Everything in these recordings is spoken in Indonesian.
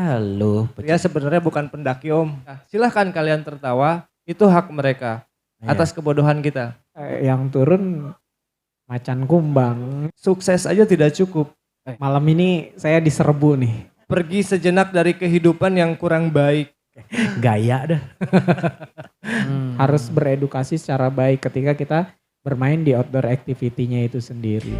Halo. Dia sebenarnya bukan pendaki Om. Nah, silahkan kalian tertawa, itu hak mereka atas kebodohan kita. Yang turun macan kumbang. Sukses aja tidak cukup. Malam ini saya diserbu nih. Pergi sejenak dari kehidupan yang kurang baik. Gaya dah. Harus beredukasi secara baik ketika kita bermain di outdoor activity-nya itu sendiri.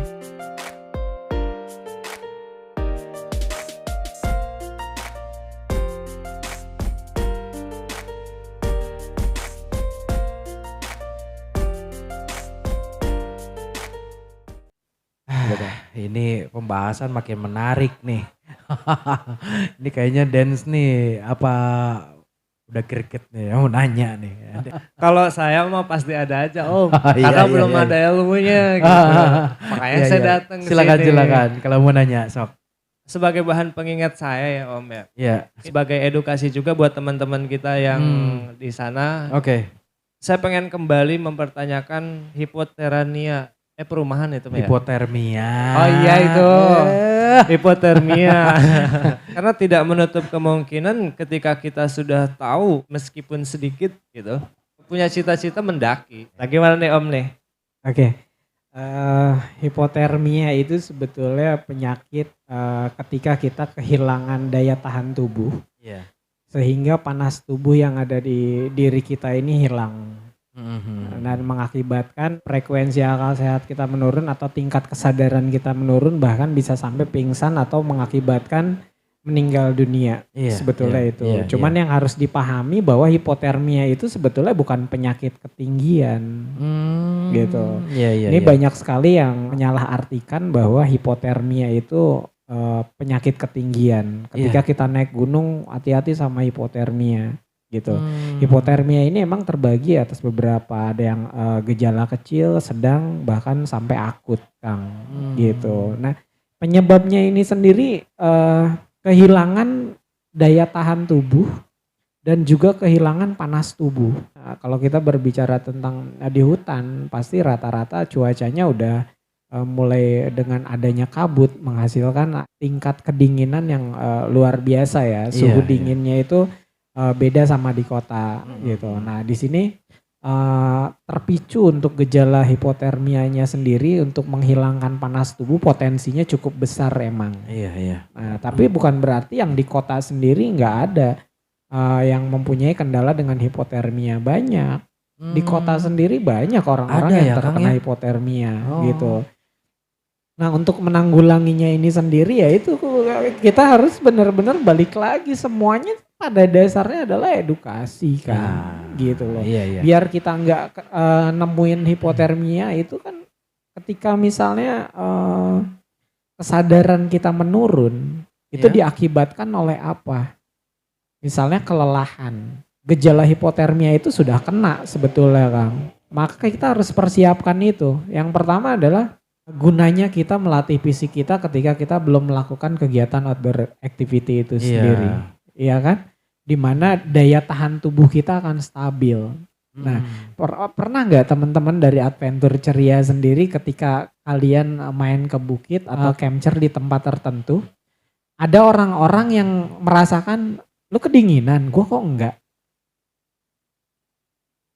Ini pembahasan makin menarik nih. Ini kayaknya dance nih, apa udah kriket nih, mau nanya nih. Kalau saya mah pasti ada aja Om, Iya, karena iya, belum iya. ada ilmunya gitu. Makanya Iya, saya iya. datang ke Silakan, sini. silakan. Kalau mau nanya, sok. Sebagai bahan pengingat saya ya Om ya. Iya. Sebagai edukasi juga buat teman-teman kita yang di sana. Oke. Saya pengen kembali mempertanyakan hipotermia. Perumahan itu ya? Hipotermia. Oh iya itu. Eh. Hipotermia. Karena tidak menutup kemungkinan ketika kita sudah tahu meskipun sedikit gitu. Punya cita-cita mendaki. Nah gimana nih Om nih? Oke. Hipotermia itu sebetulnya penyakit ketika kita kehilangan daya tahan tubuh. Iya. Sehingga panas tubuh yang ada di diri kita ini hilang. Dan mengakibatkan frekuensi akal sehat kita menurun atau tingkat kesadaran kita menurun, bahkan bisa sampai pingsan atau mengakibatkan meninggal dunia. Iya, sebetulnya iya, itu. iya, Cuman yang harus dipahami bahwa hipotermia itu sebetulnya bukan penyakit ketinggian. Gitu. Iya, Ini banyak sekali yang menyalahartikan bahwa hipotermia itu penyakit ketinggian. Ketika kita naik gunung, hati-hati sama hipotermia. Gitu. Hipotermia ini emang terbagi atas beberapa, ada yang gejala kecil, sedang, bahkan sampai akut, Kang. Gitu. Nah, penyebabnya ini sendiri kehilangan daya tahan tubuh dan juga kehilangan panas tubuh. Nah, kalau kita berbicara tentang di hutan, pasti rata-rata cuacanya udah mulai dengan adanya kabut menghasilkan tingkat kedinginan yang luar biasa ya. Suhu dinginnya itu beda sama di kota gitu. Nah di sini terpicu untuk gejala hipotermianya sendiri untuk menghilangkan panas tubuh potensinya cukup besar emang. Iya. Nah, tapi bukan berarti yang di kota sendiri nggak ada yang mempunyai kendala dengan hipotermia, banyak. Di kota sendiri banyak orang-orang Ada yang ya, terkena Kang, ya? hipotermia gitu. Nah untuk menanggulanginya ini sendiri ya itu kita harus benar-benar balik lagi, semuanya pada dasarnya adalah edukasi kan, gitu loh. Iya. Biar kita nggak nemuin hipotermia itu kan ketika misalnya kesadaran kita menurun, itu diakibatkan oleh apa? Misalnya kelelahan. Gejala hipotermia itu sudah kena sebetulnya Kang. Maka kita harus persiapkan itu. Yang pertama adalah gunanya kita melatih fisik kita ketika kita belum melakukan kegiatan outdoor activity itu sendiri. Iya kan? Dimana daya tahan tubuh kita akan stabil. Nah, pernah nggak teman-teman dari Adventure Ceria sendiri ketika kalian main ke bukit atau camper di tempat tertentu, ada orang-orang yang merasakan lu kedinginan, gua kok enggak?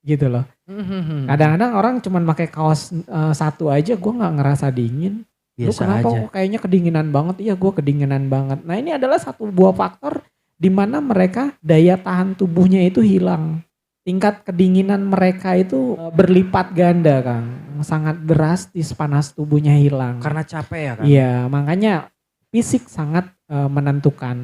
Gitu loh. Kadang-kadang orang cuman pakai kaos satu aja, gua nggak ngerasa dingin. Lu Biasa kenapa aja. kok kayaknya kedinginan banget? Iya, gua kedinginan banget. Nah ini adalah satu buah faktor di mana mereka daya tahan tubuhnya itu hilang. Tingkat kedinginan mereka itu berlipat ganda Kang. Sangat drastis, panas tubuhnya hilang. Karena capek ya kan? Iya, makanya fisik sangat menentukan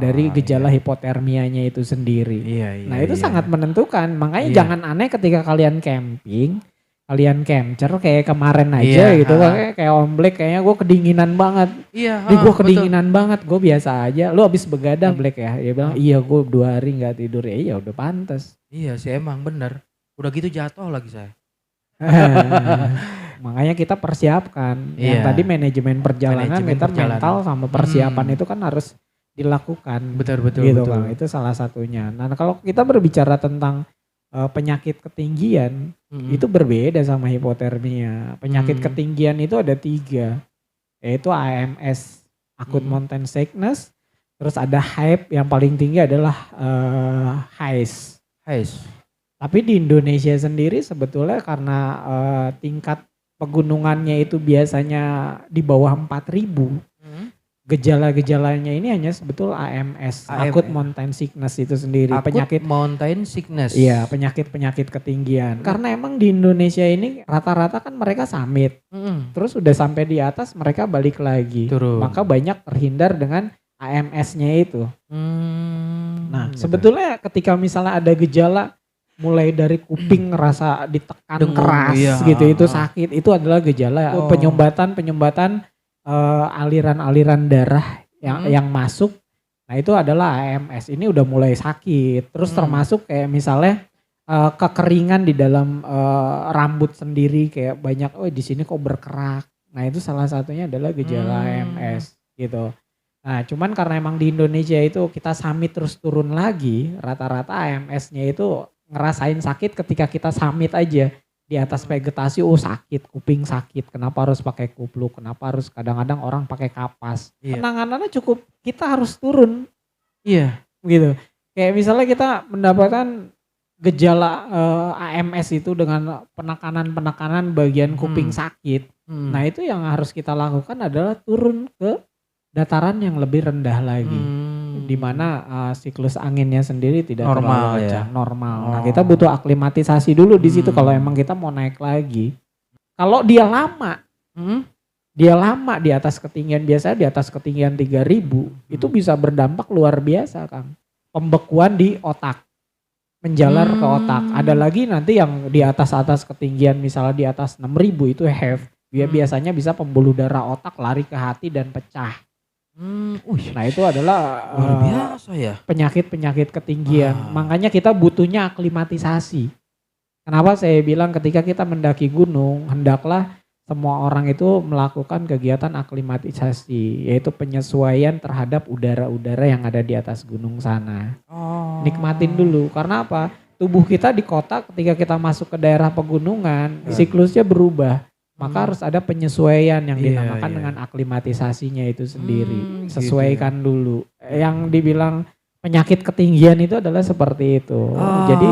dari gejala hipotermianya itu sendiri. Iya. Nah itu sangat menentukan. Makanya jangan aneh ketika kalian camping, kalian camper kayak kemarin aja gitu, kayak Om Black kayaknya gue kedinginan banget. Iya. Gue kedinginan banget, gue biasa aja. Lu abis begadang Black ya? Dia bilang iya gue 2 hari gak tidur. Ya iya udah pantas. Iya sih emang bener. Udah gitu jatuh lagi saya. Makanya kita persiapkan. Yang tadi manajemen perjalanan, kita mental sama persiapan itu kan harus dilakukan. Betul. Gitu Bang, itu salah satunya. Nah kalau kita berbicara tentang penyakit ketinggian, itu berbeda sama hipotermia. Penyakit ketinggian itu ada 3, yaitu AMS, Acute Mountain Sickness, Terus ada hype, yang paling tinggi adalah highs. Tapi di Indonesia sendiri sebetulnya karena tingkat pegunungannya itu biasanya di bawah 4.000. Gejala-gejalanya ini hanya sebetul AMS, akut mountain sickness itu sendiri. Penyakit mountain sickness. Iya, penyakit ketinggian. Karena emang di Indonesia ini rata-rata kan mereka summit. Terus udah sampai di atas mereka balik lagi. Turun. Maka banyak terhindar dengan AMS-nya itu. Nah, sebetulnya ketika misalnya ada gejala mulai dari kuping ngerasa ditekan keras gitu, itu sakit, itu adalah gejala penyumbatan aliran-aliran darah yang masuk. Nah, itu adalah AMS. Ini udah mulai sakit. Terus termasuk kayak misalnya kekeringan di dalam rambut sendiri, kayak banyak di sini kok berkerak. Nah, itu salah satunya adalah gejala AMS gitu. Nah, cuman karena emang di Indonesia itu kita summit terus turun lagi, rata-rata AMS-nya itu ngerasain sakit ketika kita summit aja. Di atas vegetasi, sakit, kuping sakit, kenapa harus pakai kupluk, kenapa harus kadang-kadang orang pakai kapas. Penanganannya cukup, kita harus turun. Iya. Gitu. Kayak misalnya kita mendapatkan gejala AMS itu dengan penekanan bagian kuping sakit. Nah, itu yang harus kita lakukan adalah turun ke dataran yang lebih rendah lagi. Di mana siklus anginnya sendiri tidak normal, terlalu kencang, normal. Nah, kita butuh aklimatisasi dulu di situ kalau emang kita mau naik lagi. Kalau dia lama di atas ketinggian, biasanya di atas ketinggian 3.000, itu bisa berdampak luar biasa, Kang. Pembekuan di otak, menjalar ke otak. Ada lagi nanti yang di atas ketinggian, misalnya di atas 6.000 itu HEV. Dia biasanya bisa pembuluh darah otak lari ke hati dan pecah. Nah, itu adalah luar biasa ya. Penyakit ketinggian. Makanya kita butuhnya aklimatisasi. Kenapa saya bilang ketika kita mendaki gunung, hendaklah semua orang itu melakukan kegiatan aklimatisasi, yaitu penyesuaian terhadap udara-udara yang ada di atas gunung sana. Nikmatin dulu. Karena apa? Tubuh kita di kota ketika kita masuk ke daerah pegunungan, siklusnya berubah. Maka harus ada penyesuaian yang dinamakan dengan aklimatisasinya itu sendiri. Sesuaikan dulu. Yang dibilang penyakit ketinggian itu adalah seperti itu. Jadi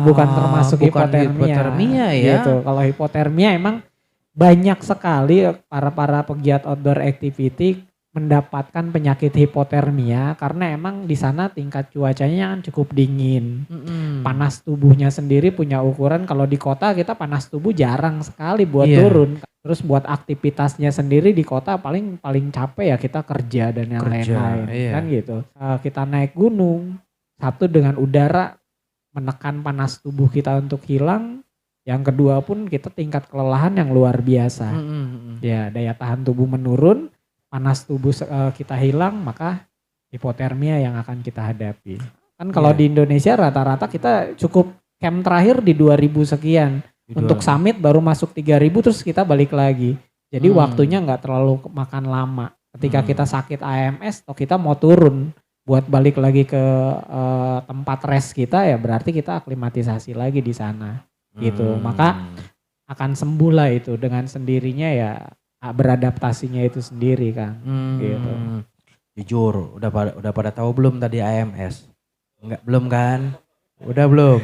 bukan termasuk hipotermia ya. Gitu. Kalau hipotermia emang banyak sekali para pegiat outdoor activity mendapatkan penyakit hipotermia karena emang di sana tingkat cuacanya kan cukup dingin. Panas tubuhnya sendiri punya ukuran, kalau di kota kita panas tubuh jarang sekali buat turun. Terus buat aktivitasnya sendiri di kota paling capek ya kita kerja dan yang lain-lain. Kan gitu. Kita naik gunung, satu dengan udara menekan panas tubuh kita untuk hilang. Yang kedua pun kita tingkat kelelahan yang luar biasa. Ya, daya tahan tubuh menurun, panas tubuh kita hilang, maka hipotermia yang akan kita hadapi. Kan kalau di Indonesia rata-rata kita cukup camp terakhir di 2.000 sekian. Untuk summit baru masuk 3.000 terus kita balik lagi. Jadi waktunya nggak terlalu makan lama. Ketika kita sakit AMS atau kita mau turun buat balik lagi ke tempat rest kita, ya berarti kita aklimatisasi lagi di sana. Gitu. Maka akan sembuh lah itu dengan sendirinya, ya beradaptasinya itu sendiri, Kang. Gitu. Jujur, udah pada tahu belum tadi AMS? Enggak, belum kan? Udah belum?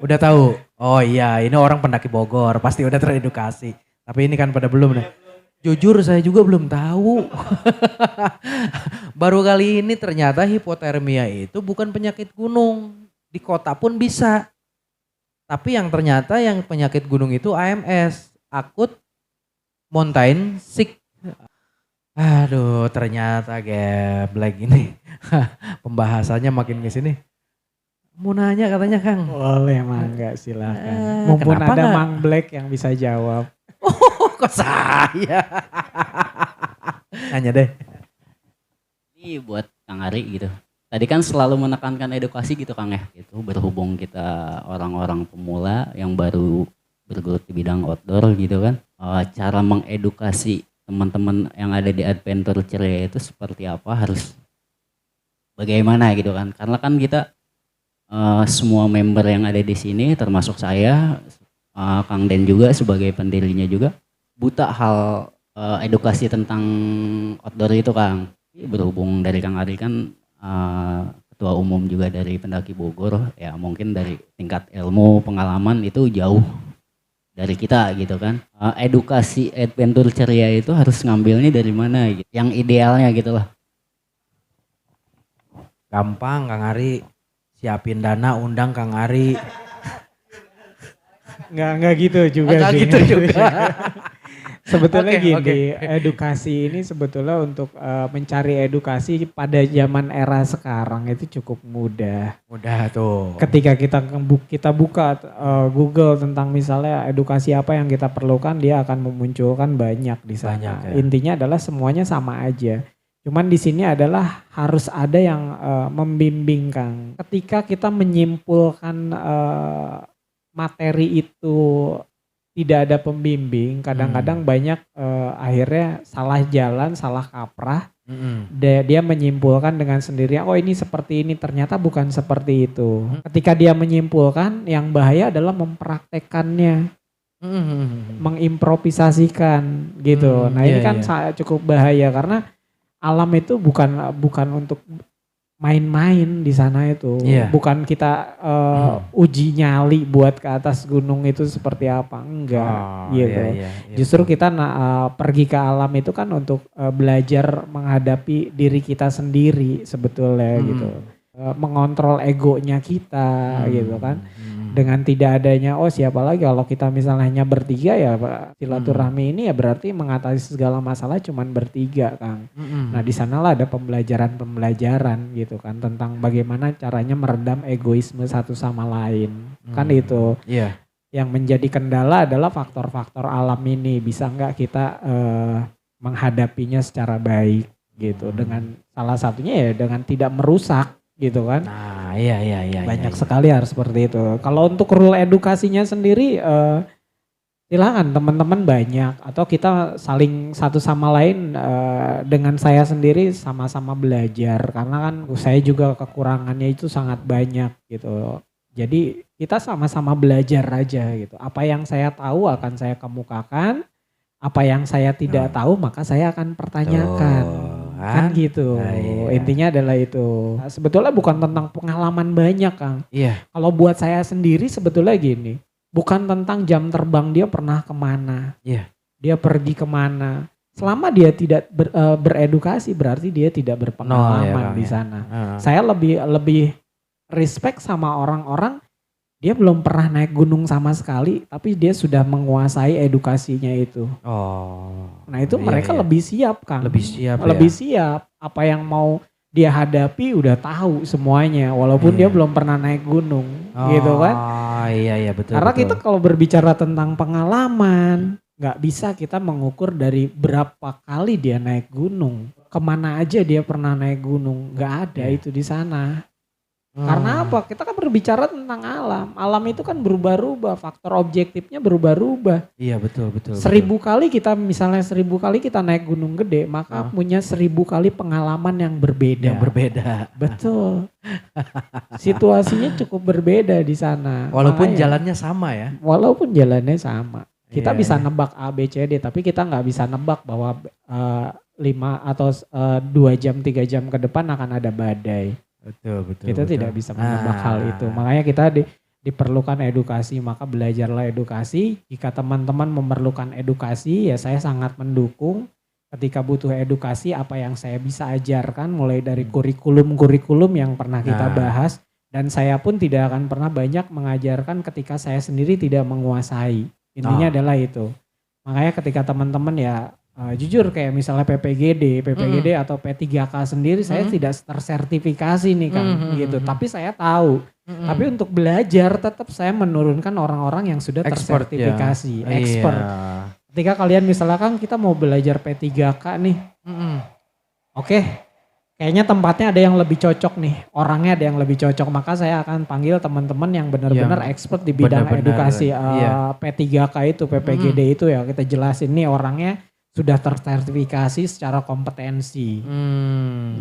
Udah tahu? Oh iya, ini orang pendaki Bogor, pasti udah teredukasi. Tapi ini kan pada belum nih. Jujur saya juga belum tahu. Baru kali ini ternyata hipotermia itu bukan penyakit gunung. Di kota pun bisa. Tapi yang ternyata yang penyakit gunung itu AMS, akut mountain sick. Aduh, ternyata geblek ini. Pembahasannya makin ke sini. Mau nanya katanya, Kang. Boleh, Mangga, silakan. Mumpun ada Mang Black yang bisa jawab. Oh, kok saya? Nanya deh. Ini buat Kang Ari gitu. Tadi kan selalu menekankan edukasi gitu, Kang ya. Gitu, berhubung kita orang-orang pemula yang baru bergelut di bidang outdoor gitu kan. Cara mengedukasi teman-teman yang ada di Adventure Ceria itu seperti apa, harus bagaimana gitu kan. Karena kan kita semua member yang ada di sini termasuk saya, Kang Den juga sebagai pendirinya juga buta hal edukasi tentang outdoor itu, Kang. Berhubung dari Kang Ari kan ketua umum juga dari Pendaki Bogor, ya mungkin dari tingkat ilmu pengalaman itu jauh dari kita gitu kan. Edukasi adventure ceria itu harus ngambilnya dari mana gitu, yang idealnya gitu lah. Gampang Kang Ari, siapin dana, undang Kang Ari. Nggak gitu juga Nggak sih. gitu juga. Sebetulnya Oke, gini, edukasi ini sebetulnya untuk mencari edukasi pada zaman era sekarang itu cukup mudah. Mudah tuh. Ketika kita buka Google tentang misalnya edukasi apa yang kita perlukan, dia akan memunculkan banyak di sana. Banyak, ya. Intinya adalah semuanya sama aja. Cuman di sini adalah harus ada yang membimbing Kang. Ketika kita menyimpulkan materi itu tidak ada pembimbing, kadang-kadang banyak akhirnya salah jalan, salah kaprah. Dia menyimpulkan dengan sendirinya, oh ini seperti ini, ternyata bukan seperti itu. Ketika dia menyimpulkan, yang bahaya adalah mempraktekannya, mengimprovisasikan gitu. Nah ini kan cukup bahaya karena alam itu bukan untuk main-main di sana itu. Bukan kita uji nyali buat ke atas gunung itu seperti apa, enggak gitu. Justru kita pergi ke alam itu kan untuk belajar menghadapi diri kita sendiri sebetulnya gitu. Mengontrol egonya kita gitu kan. Dengan tidak adanya siapa lagi, kalau kita misalnya hanya bertiga ya silaturahmi ini ya berarti mengatasi segala masalah cuman bertiga Kang. Nah di sanalah ada pembelajaran gitu kan tentang bagaimana caranya meredam egoisme satu sama lain. Kan itu. Yang menjadi kendala adalah faktor-faktor alam ini, bisa nggak kita menghadapinya secara baik gitu, dengan salah satunya ya dengan tidak merusak gitu kan. Nah, banyak sekali harus seperti itu. Kalau untuk rule edukasinya sendiri silakan teman-teman banyak, atau kita saling satu sama lain, dengan saya sendiri sama-sama belajar karena kan saya juga kekurangannya itu sangat banyak gitu. Jadi kita sama-sama belajar aja gitu. Apa yang saya tahu akan saya kemukakan, apa yang saya tidak tahu maka saya akan pertanyakan. Kan gitu. Intinya adalah itu. Sebetulnya bukan tentang pengalaman banyak Kang. Kalau buat saya sendiri sebetulnya gini, bukan tentang jam terbang dia pernah kemana, dia pergi kemana. Selama dia tidak beredukasi berarti dia tidak berpengalaman di sana. Saya lebih respect sama orang-orang dia belum pernah naik gunung sama sekali tapi dia sudah menguasai edukasinya itu. Nah itu mereka lebih siap Kang. Lebih siap. Apa yang mau dia hadapi udah tahu semuanya walaupun dia belum pernah naik gunung gitu kan. Betul. Karena kita kalau berbicara tentang pengalaman nggak bisa kita mengukur dari berapa kali dia naik gunung. Kemana aja dia pernah naik gunung, nggak ada itu di sana. Karena apa? Kita kan berbicara tentang alam. Alam itu kan berubah-ubah, faktor objektifnya berubah-ubah. Iya betul. 1000 kali kita misalnya 1000 kali kita naik gunung gede, maka punya 1000 kali pengalaman yang berbeda. Betul. Situasinya cukup berbeda di sana. Walaupun makanya, jalannya sama ya. Walaupun jalannya sama. Kita bisa nebak A, B, C, D, tapi kita nggak bisa nebak bahwa 5 atau 2 jam, 3 jam ke depan akan ada badai. Betul. Kita tidak bisa menebak hal itu. Makanya kita diperlukan edukasi, maka belajarlah edukasi. Jika teman-teman memerlukan edukasi, ya saya sangat mendukung. Ketika butuh edukasi, apa yang saya bisa ajarkan, mulai dari kurikulum yang pernah kita bahas. Dan saya pun tidak akan pernah banyak mengajarkan ketika saya sendiri tidak menguasai. Intinya adalah itu. Makanya ketika teman-teman ya, jujur kayak misalnya PPGD atau P3K sendiri saya tidak tersertifikasi nih Kang gitu. Tapi saya tahu. Tapi untuk belajar tetap saya menurunkan orang-orang yang sudah tersertifikasi, expert. Ketika kalian misalnya Kang kita mau belajar P3K nih. Oke. Kayaknya tempatnya ada yang lebih cocok nih, orangnya ada yang lebih cocok, maka saya akan panggil teman-teman yang benar-benar expert di bidang edukasi P3K itu, PPGD itu ya, kita jelasin nih orangnya sudah tersertifikasi secara kompetensi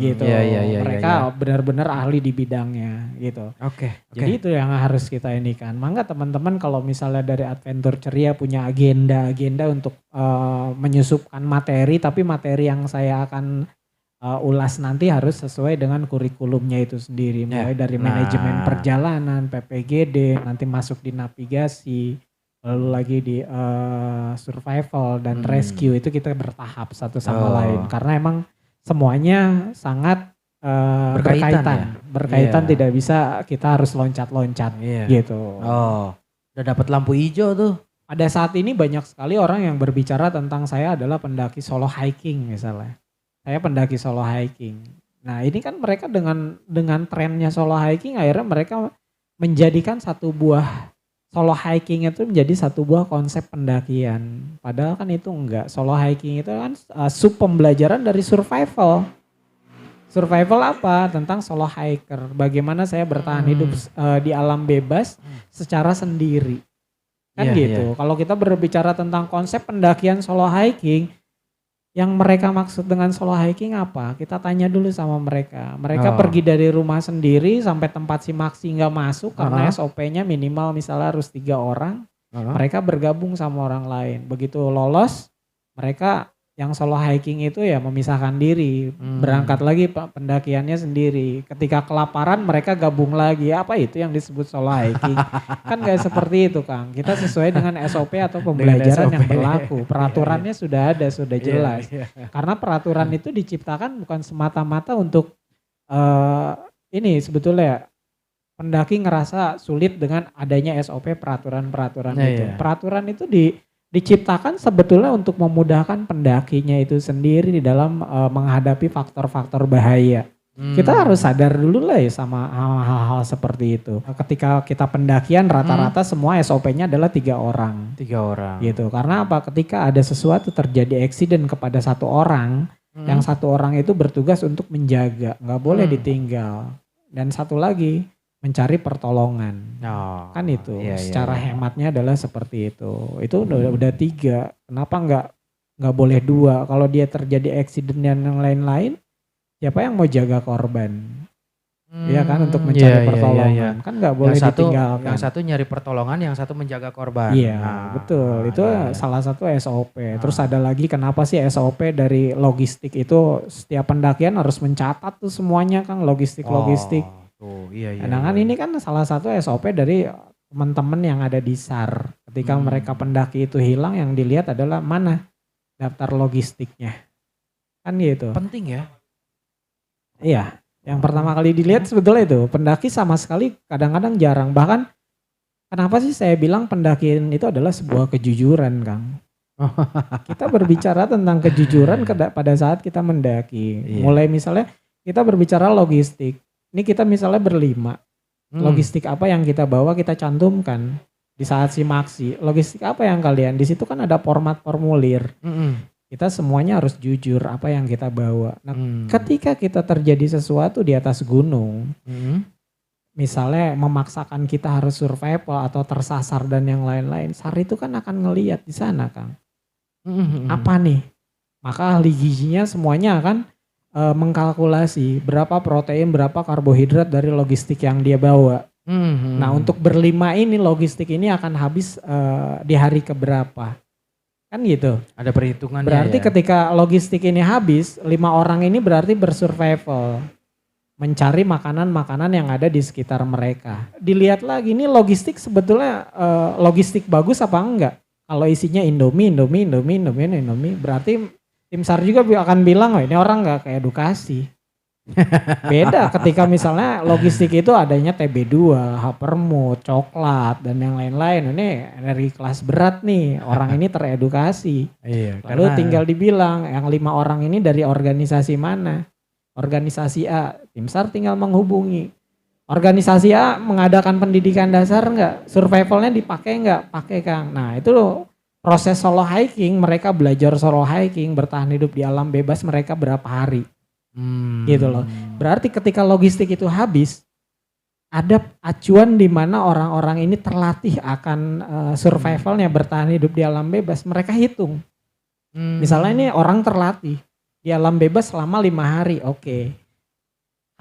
gitu. Mereka benar-benar ahli di bidangnya gitu. Jadi itu yang harus kita ini kan. Maka teman-teman kalau misalnya dari Adventure Ceria punya agenda untuk menyusupkan materi, tapi materi yang saya akan ulas nanti harus sesuai dengan kurikulumnya itu sendiri. Mulai dari manajemen perjalanan, PPGD, nanti masuk di navigasi, lalu lagi di survival dan rescue, itu kita bertahap satu sama lain. Karena emang semuanya sangat berkaitan, tidak bisa kita harus loncat-loncat gitu. Udah dapat lampu hijau tuh. Pada saat ini banyak sekali orang yang berbicara tentang saya adalah pendaki solo hiking misalnya. Saya pendaki solo hiking. Nah ini kan mereka dengan trennya solo hiking, akhirnya mereka menjadikan satu buah solo hiking itu menjadi satu buah konsep pendakian. Padahal kan itu enggak. Solo hiking itu kan sub pembelajaran dari survival. Survival apa? Tentang solo hiker. Bagaimana saya bertahan hidup di alam bebas secara sendiri. Kan gitu. Kalau kita berbicara tentang konsep pendakian solo hiking, yang mereka maksud dengan solo hiking apa? Kita tanya dulu sama mereka. Mereka pergi dari rumah sendiri sampai tempat Simaksi nggak masuk karena SOP-nya minimal misalnya harus 3 orang. Mereka bergabung sama orang lain. Begitu lolos, mereka yang solo hiking itu ya memisahkan diri, berangkat lagi pendakiannya sendiri. Ketika kelaparan mereka gabung lagi. Apa itu yang disebut solo hiking? Kan gak seperti itu Kang. Kita sesuai dengan SOP atau pembelajaran yang berlaku. Peraturannya sudah ada, sudah jelas. Karena peraturan itu diciptakan bukan semata-mata untuk ini sebetulnya pendaki ngerasa sulit dengan adanya SOP peraturan-peraturan itu. Peraturan itu diciptakan sebetulnya untuk memudahkan pendakinya itu sendiri di dalam menghadapi faktor-faktor bahaya. Kita harus sadar dulu lah ya sama hal-hal seperti itu. Ketika kita pendakian rata-rata semua SOP-nya adalah 3 orang. 3 orang. Gitu. Karena apa? Ketika ada sesuatu terjadi eksiden kepada 1 orang, yang 1 orang itu bertugas untuk menjaga, nggak boleh ditinggal. Dan satu lagi, mencari pertolongan. Kan itu secara hematnya adalah seperti itu. Itu udah 3. Kenapa nggak boleh 2? Kalau dia terjadi eksiden dan yang lain-lain, siapa yang mau jaga korban? Iya kan, untuk mencari pertolongan. Kan nggak boleh ditinggalkan. Yang satu nyari pertolongan, yang satu menjaga korban. Iya, betul. Itu salah satu SOP. Terus ada lagi kenapa sih SOP dari logistik itu setiap pendakian harus mencatat tuh semuanya Kang, logistik. Sedangkan ini kan salah satu SOP dari teman-teman yang ada di SAR. Ketika mereka pendaki itu hilang, yang dilihat adalah mana daftar logistiknya. Kan gitu. Penting ya. Iya, yang pertama kali dilihat sebetulnya itu. Pendaki sama sekali kadang-kadang jarang. Bahkan kenapa sih saya bilang pendakian itu adalah sebuah kejujuran Kang. Kita berbicara tentang kejujuran pada saat kita mendaki. Mulai misalnya kita berbicara logistik. Ini kita misalnya berlima, logistik apa yang kita bawa kita cantumkan di saat Simaksi. Logistik apa yang kalian? Di situ kan ada format formulir. Kita semuanya harus jujur apa yang kita bawa. Nah, ketika kita terjadi sesuatu di atas gunung, misalnya memaksakan kita harus survival atau tersasar dan yang lain-lain, SAR itu kan akan ngelihat di sana Kang. Apa nih? Maka ahli gizinya semuanya akan mengkalkulasi berapa protein, berapa karbohidrat dari logistik yang dia bawa. Nah untuk berlima ini logistik ini akan habis di hari keberapa. Kan gitu. Ada perhitungannya. Berarti ketika logistik ini habis, 5 orang ini berarti bersurvival. Mencari makanan-makanan yang ada di sekitar mereka. Dilihat lagi ini logistik sebetulnya logistik bagus apa enggak. Kalau isinya Indomie, berarti tim SAR juga akan bilang, oh ini orang nggak keedukasi. Beda ketika misalnya logistik itu adanya TB2, Hapermut, coklat dan yang lain-lain. Ini dari kelas berat nih, orang ini teredukasi. Lalu tinggal dibilang yang 5 orang ini dari organisasi mana? Organisasi A, tim SAR tinggal menghubungi. Organisasi A mengadakan pendidikan dasar enggak? Survivalnya dipakai enggak? Pakai Kang. Nah itu loh. Proses solo hiking, mereka belajar solo hiking, bertahan hidup di alam bebas mereka berapa hari. Gitu loh. Berarti ketika logistik itu habis, ada acuan di mana orang-orang ini terlatih akan survivalnya, bertahan hidup di alam bebas. Mereka hitung. Misalnya ini orang terlatih di alam bebas selama 5 hari, oke.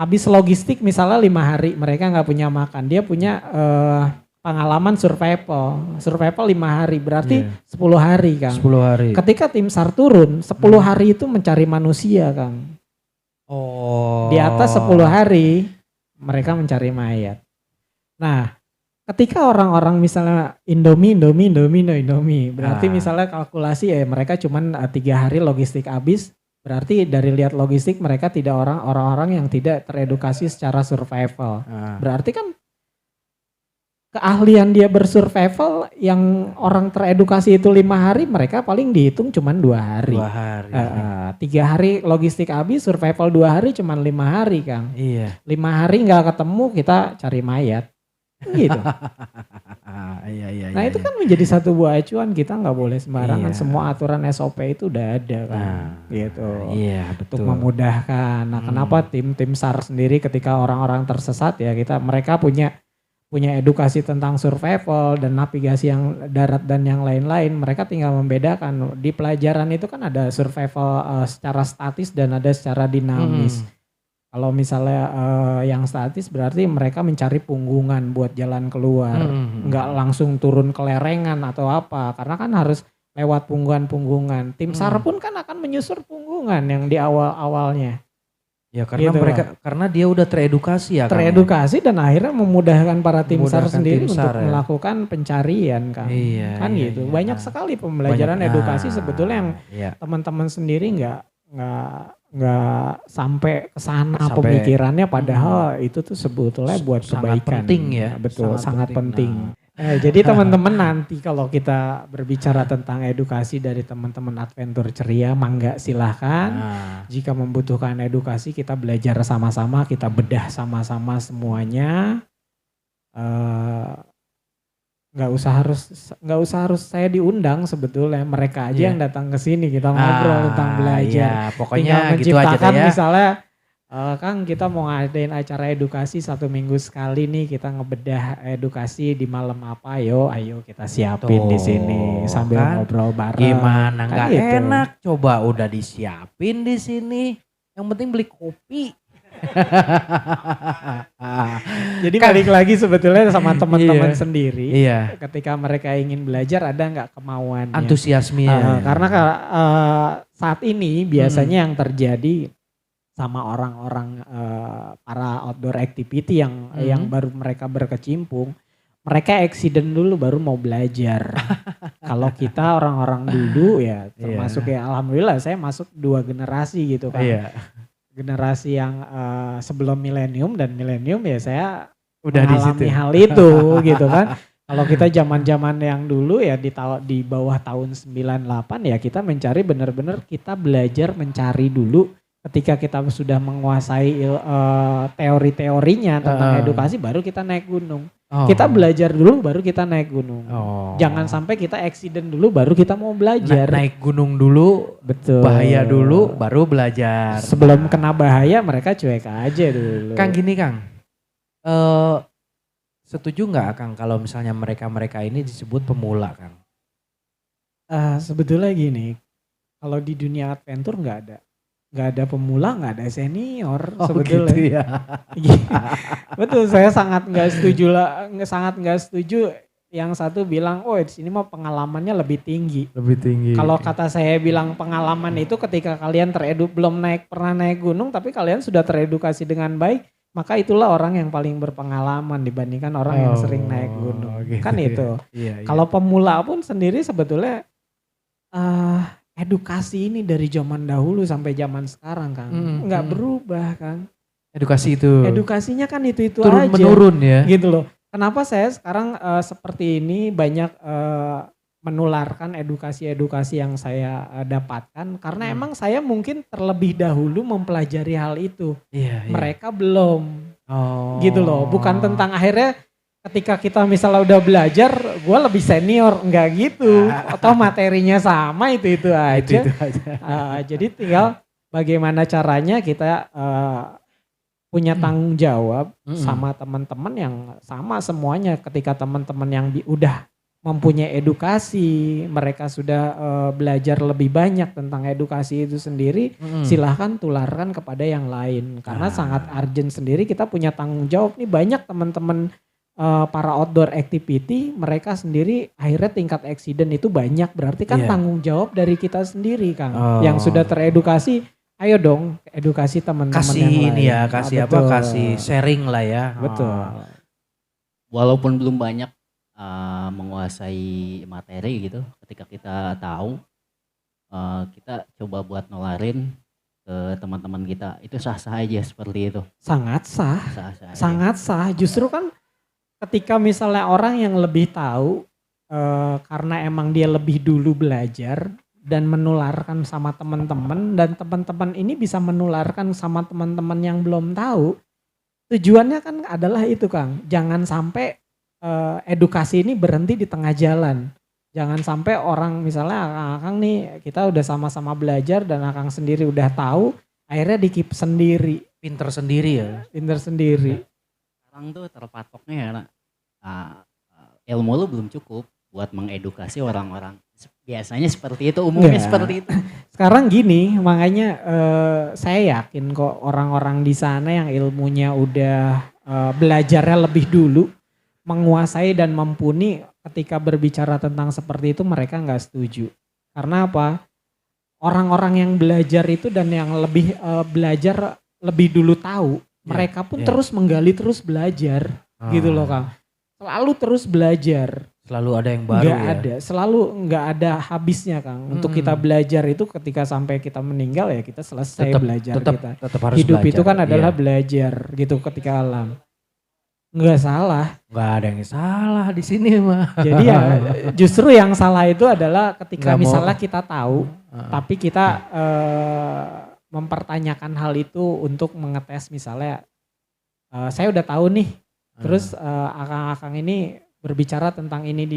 Habis logistik misalnya 5 hari, mereka nggak punya makan. Dia punya pengalaman survival 5 hari berarti 10 hari Kang. 10 hari. Ketika tim SAR turun 10 hari itu mencari manusia Kang. Oh. Di atas 10 hari mereka mencari mayat. Nah, ketika orang-orang misalnya Indomie, berarti misalnya kalkulasi ya mereka cuman 3 hari logistik habis, berarti dari lihat logistik mereka tidak orang-orang yang tidak teredukasi secara survival. Berarti kan keahlian dia bersurvival yang orang teredukasi itu 5 hari, mereka paling dihitung cuman 2 hari. 2 hari. 3 hari logistik habis, survival 2 hari cuman 5 hari Kang. Iya. 5 hari nggak ketemu kita cari mayat. Gitu. Iya. Nah itu kan menjadi satu buah acuan, kita nggak boleh sembarangan, Iya. semua aturan SOP itu udah ada kan. Gitu. Iya Untuk betul. memudahkan. Nah kenapa tim SAR sendiri ketika orang-orang tersesat ya mereka punya edukasi tentang survival dan navigasi yang darat dan yang lain-lain. Mereka tinggal membedakan di pelajaran itu kan ada survival secara statis dan ada secara dinamis. Kalau misalnya yang statis berarti mereka mencari punggungan buat jalan keluar, nggak langsung turun ke lerengan atau apa, karena kan harus lewat punggungan-punggungan. Tim SAR pun kan akan menyusur punggungan yang di awal-awalnya. Ya karena Gitu karena dia udah teredukasi ya. Teredukasi dan akhirnya memudahkan para tim SAR Memudahkan sendiri tim untuk SAR, ya. melakukan pencarian kan. Iya, Kan iya, gitu. iya. Banyak sekali pembelajaran edukasi sebetulnya yang Iya. teman-teman sendiri nggak sampai ke sana Sampai- pemikirannya, padahal itu tuh sebetulnya buat Sangat kebaikan. penting ya. Betul, sangat penting. Nah. Jadi teman-teman nanti kalau kita berbicara tentang edukasi dari teman-teman Adventure Ceria, mangga silahkan. Nah, Jika membutuhkan edukasi, kita belajar sama-sama, kita bedah sama-sama semuanya. Nggak usah harus saya diundang sebetulnya, mereka aja Iya. yang datang ke sini, kita ngobrol tentang belajar. Iya, pokoknya Tinggal gitu aja menciptakan deh ya. misalnya Kang, kita mau ngadain acara edukasi 1 minggu sekali nih, kita ngebedah edukasi di malam apa, ayo kita siapin di sini sambil kan? ngobrol bareng. Gimana Kan nggak gitu. enak? Coba udah disiapin di sini. Yang penting beli kopi. Jadi balik lagi sebetulnya sama teman-teman Iya. sendiri. Iya, Ketika mereka ingin belajar, ada nggak kemauannya? antusiasmenya. Karena saat ini biasanya yang terjadi sama orang-orang para outdoor activity yang baru mereka berkecimpung, mereka accident dulu baru mau belajar. Kalau kita orang-orang dulu ya termasuk ya alhamdulillah saya masuk 2 generasi gitu kan. Iya. Generasi yang sebelum milenium dan milenium ya saya Udah di situ. mengalami hal itu gitu kan. Kalau kita zaman-zaman yang dulu ya di bawah tahun 98 ya kita mencari benar-benar kita belajar mencari dulu. Ketika kita sudah menguasai teori-teorinya tentang edukasi, baru kita naik gunung. Oh. Kita belajar dulu baru kita naik gunung. Oh. Jangan sampai kita accident dulu baru kita mau belajar. Naik gunung dulu, Betul. bahaya dulu, baru belajar. Sebelum kena bahaya mereka cuek aja dulu. Kang gini Kang, setuju nggak Kang kalau misalnya mereka ini disebut pemula Kang? Sebetulnya gini, kalau di dunia adventure nggak ada pemula, nggak ada senior sebetulnya. Gitu ya. Betul, saya sangat nggak setuju. Yang satu bilang, oh di sini mah pengalamannya lebih tinggi. Lebih tinggi. Kalau kata saya bilang pengalaman itu ketika kalian belum pernah naik gunung, tapi kalian sudah teredukasi dengan baik, maka itulah orang yang paling berpengalaman dibandingkan orang yang sering naik gunung. gitu Kan ya. itu. Iya. Kalau pemula pun sendiri sebetulnya edukasi ini dari zaman dahulu sampai zaman sekarang Kang, nggak berubah Kang. Edukasi itu Edukasinya kan itu turun aja. menurun ya. Gitu loh. Kenapa saya sekarang seperti ini banyak menularkan edukasi-edukasi yang saya dapatkan karena emang saya mungkin terlebih dahulu mempelajari hal itu. Iya. Mereka belum. Oh. Gitu loh. Bukan tentang akhirnya ketika kita misalnya udah belajar, gue lebih senior, enggak gitu. Atau materinya sama itu aja. Itu aja. Jadi tinggal bagaimana caranya kita punya tanggung jawab sama teman-teman yang sama semuanya. Ketika teman-teman yang udah mempunyai edukasi, mereka sudah belajar lebih banyak tentang edukasi itu sendiri, silahkan tularkan kepada yang lain. Karena sangat urgent sendiri, kita punya tanggung jawab nih. Banyak teman-teman para outdoor activity, mereka sendiri akhirnya tingkat accident itu banyak. Berarti kan tanggung jawab dari kita sendiri Kang. Yang sudah teredukasi, ayo dong edukasi teman-teman Kasih yang lain. ini ya, kasih apa? Betul. Kasih sharing lah ya. Betul. Oh. Walaupun belum banyak menguasai materi gitu, ketika kita tahu, kita coba buat nularin ke teman-teman kita, itu sah-sah aja seperti itu. Sangat sah. Sah-sah aja. Sangat sah. Justru kan ketika misalnya orang yang lebih tahu karena emang dia lebih dulu belajar dan menularkan sama teman-teman, dan teman-teman ini bisa menularkan sama teman-teman yang belum tahu. Tujuannya kan adalah itu, Kang. Jangan sampai edukasi ini berhenti di tengah jalan. Jangan sampai orang misalnya Akang nih kita udah sama-sama belajar dan Akang sendiri udah tahu, akhirnya dikip sendiri, Pinter sendiri ya. pinter sendiri. Sekarang tuh terpatoknya ya, ilmu lu belum cukup buat mengedukasi orang-orang. Biasanya seperti itu, umumnya Enggak. seperti itu. Sekarang gini, makanya saya yakin kok orang-orang di sana yang ilmunya udah belajarnya lebih dulu, menguasai dan mumpuni, ketika berbicara tentang seperti itu mereka nggak setuju. Karena apa? Orang-orang yang belajar itu dan yang lebih belajar lebih dulu tahu, mereka pun terus menggali, terus belajar, gitu loh Kang. Selalu terus belajar. Selalu ada yang baru Nggak ya. ada, selalu nggak ada habisnya Kang. Untuk kita belajar itu ketika sampai kita meninggal ya kita selesai belajar kita. Tetap harus Hidup belajar. itu kan adalah Iya. belajar gitu ketika alam. Nggak salah. Nggak ada yang salah di sini mah. Jadi ya justru yang salah itu adalah ketika Nggak mau. misalnya kita tahu, tapi kita mempertanyakan hal itu untuk mengetes misalnya, saya udah tahu nih, terus akang-akang ini berbicara tentang ini,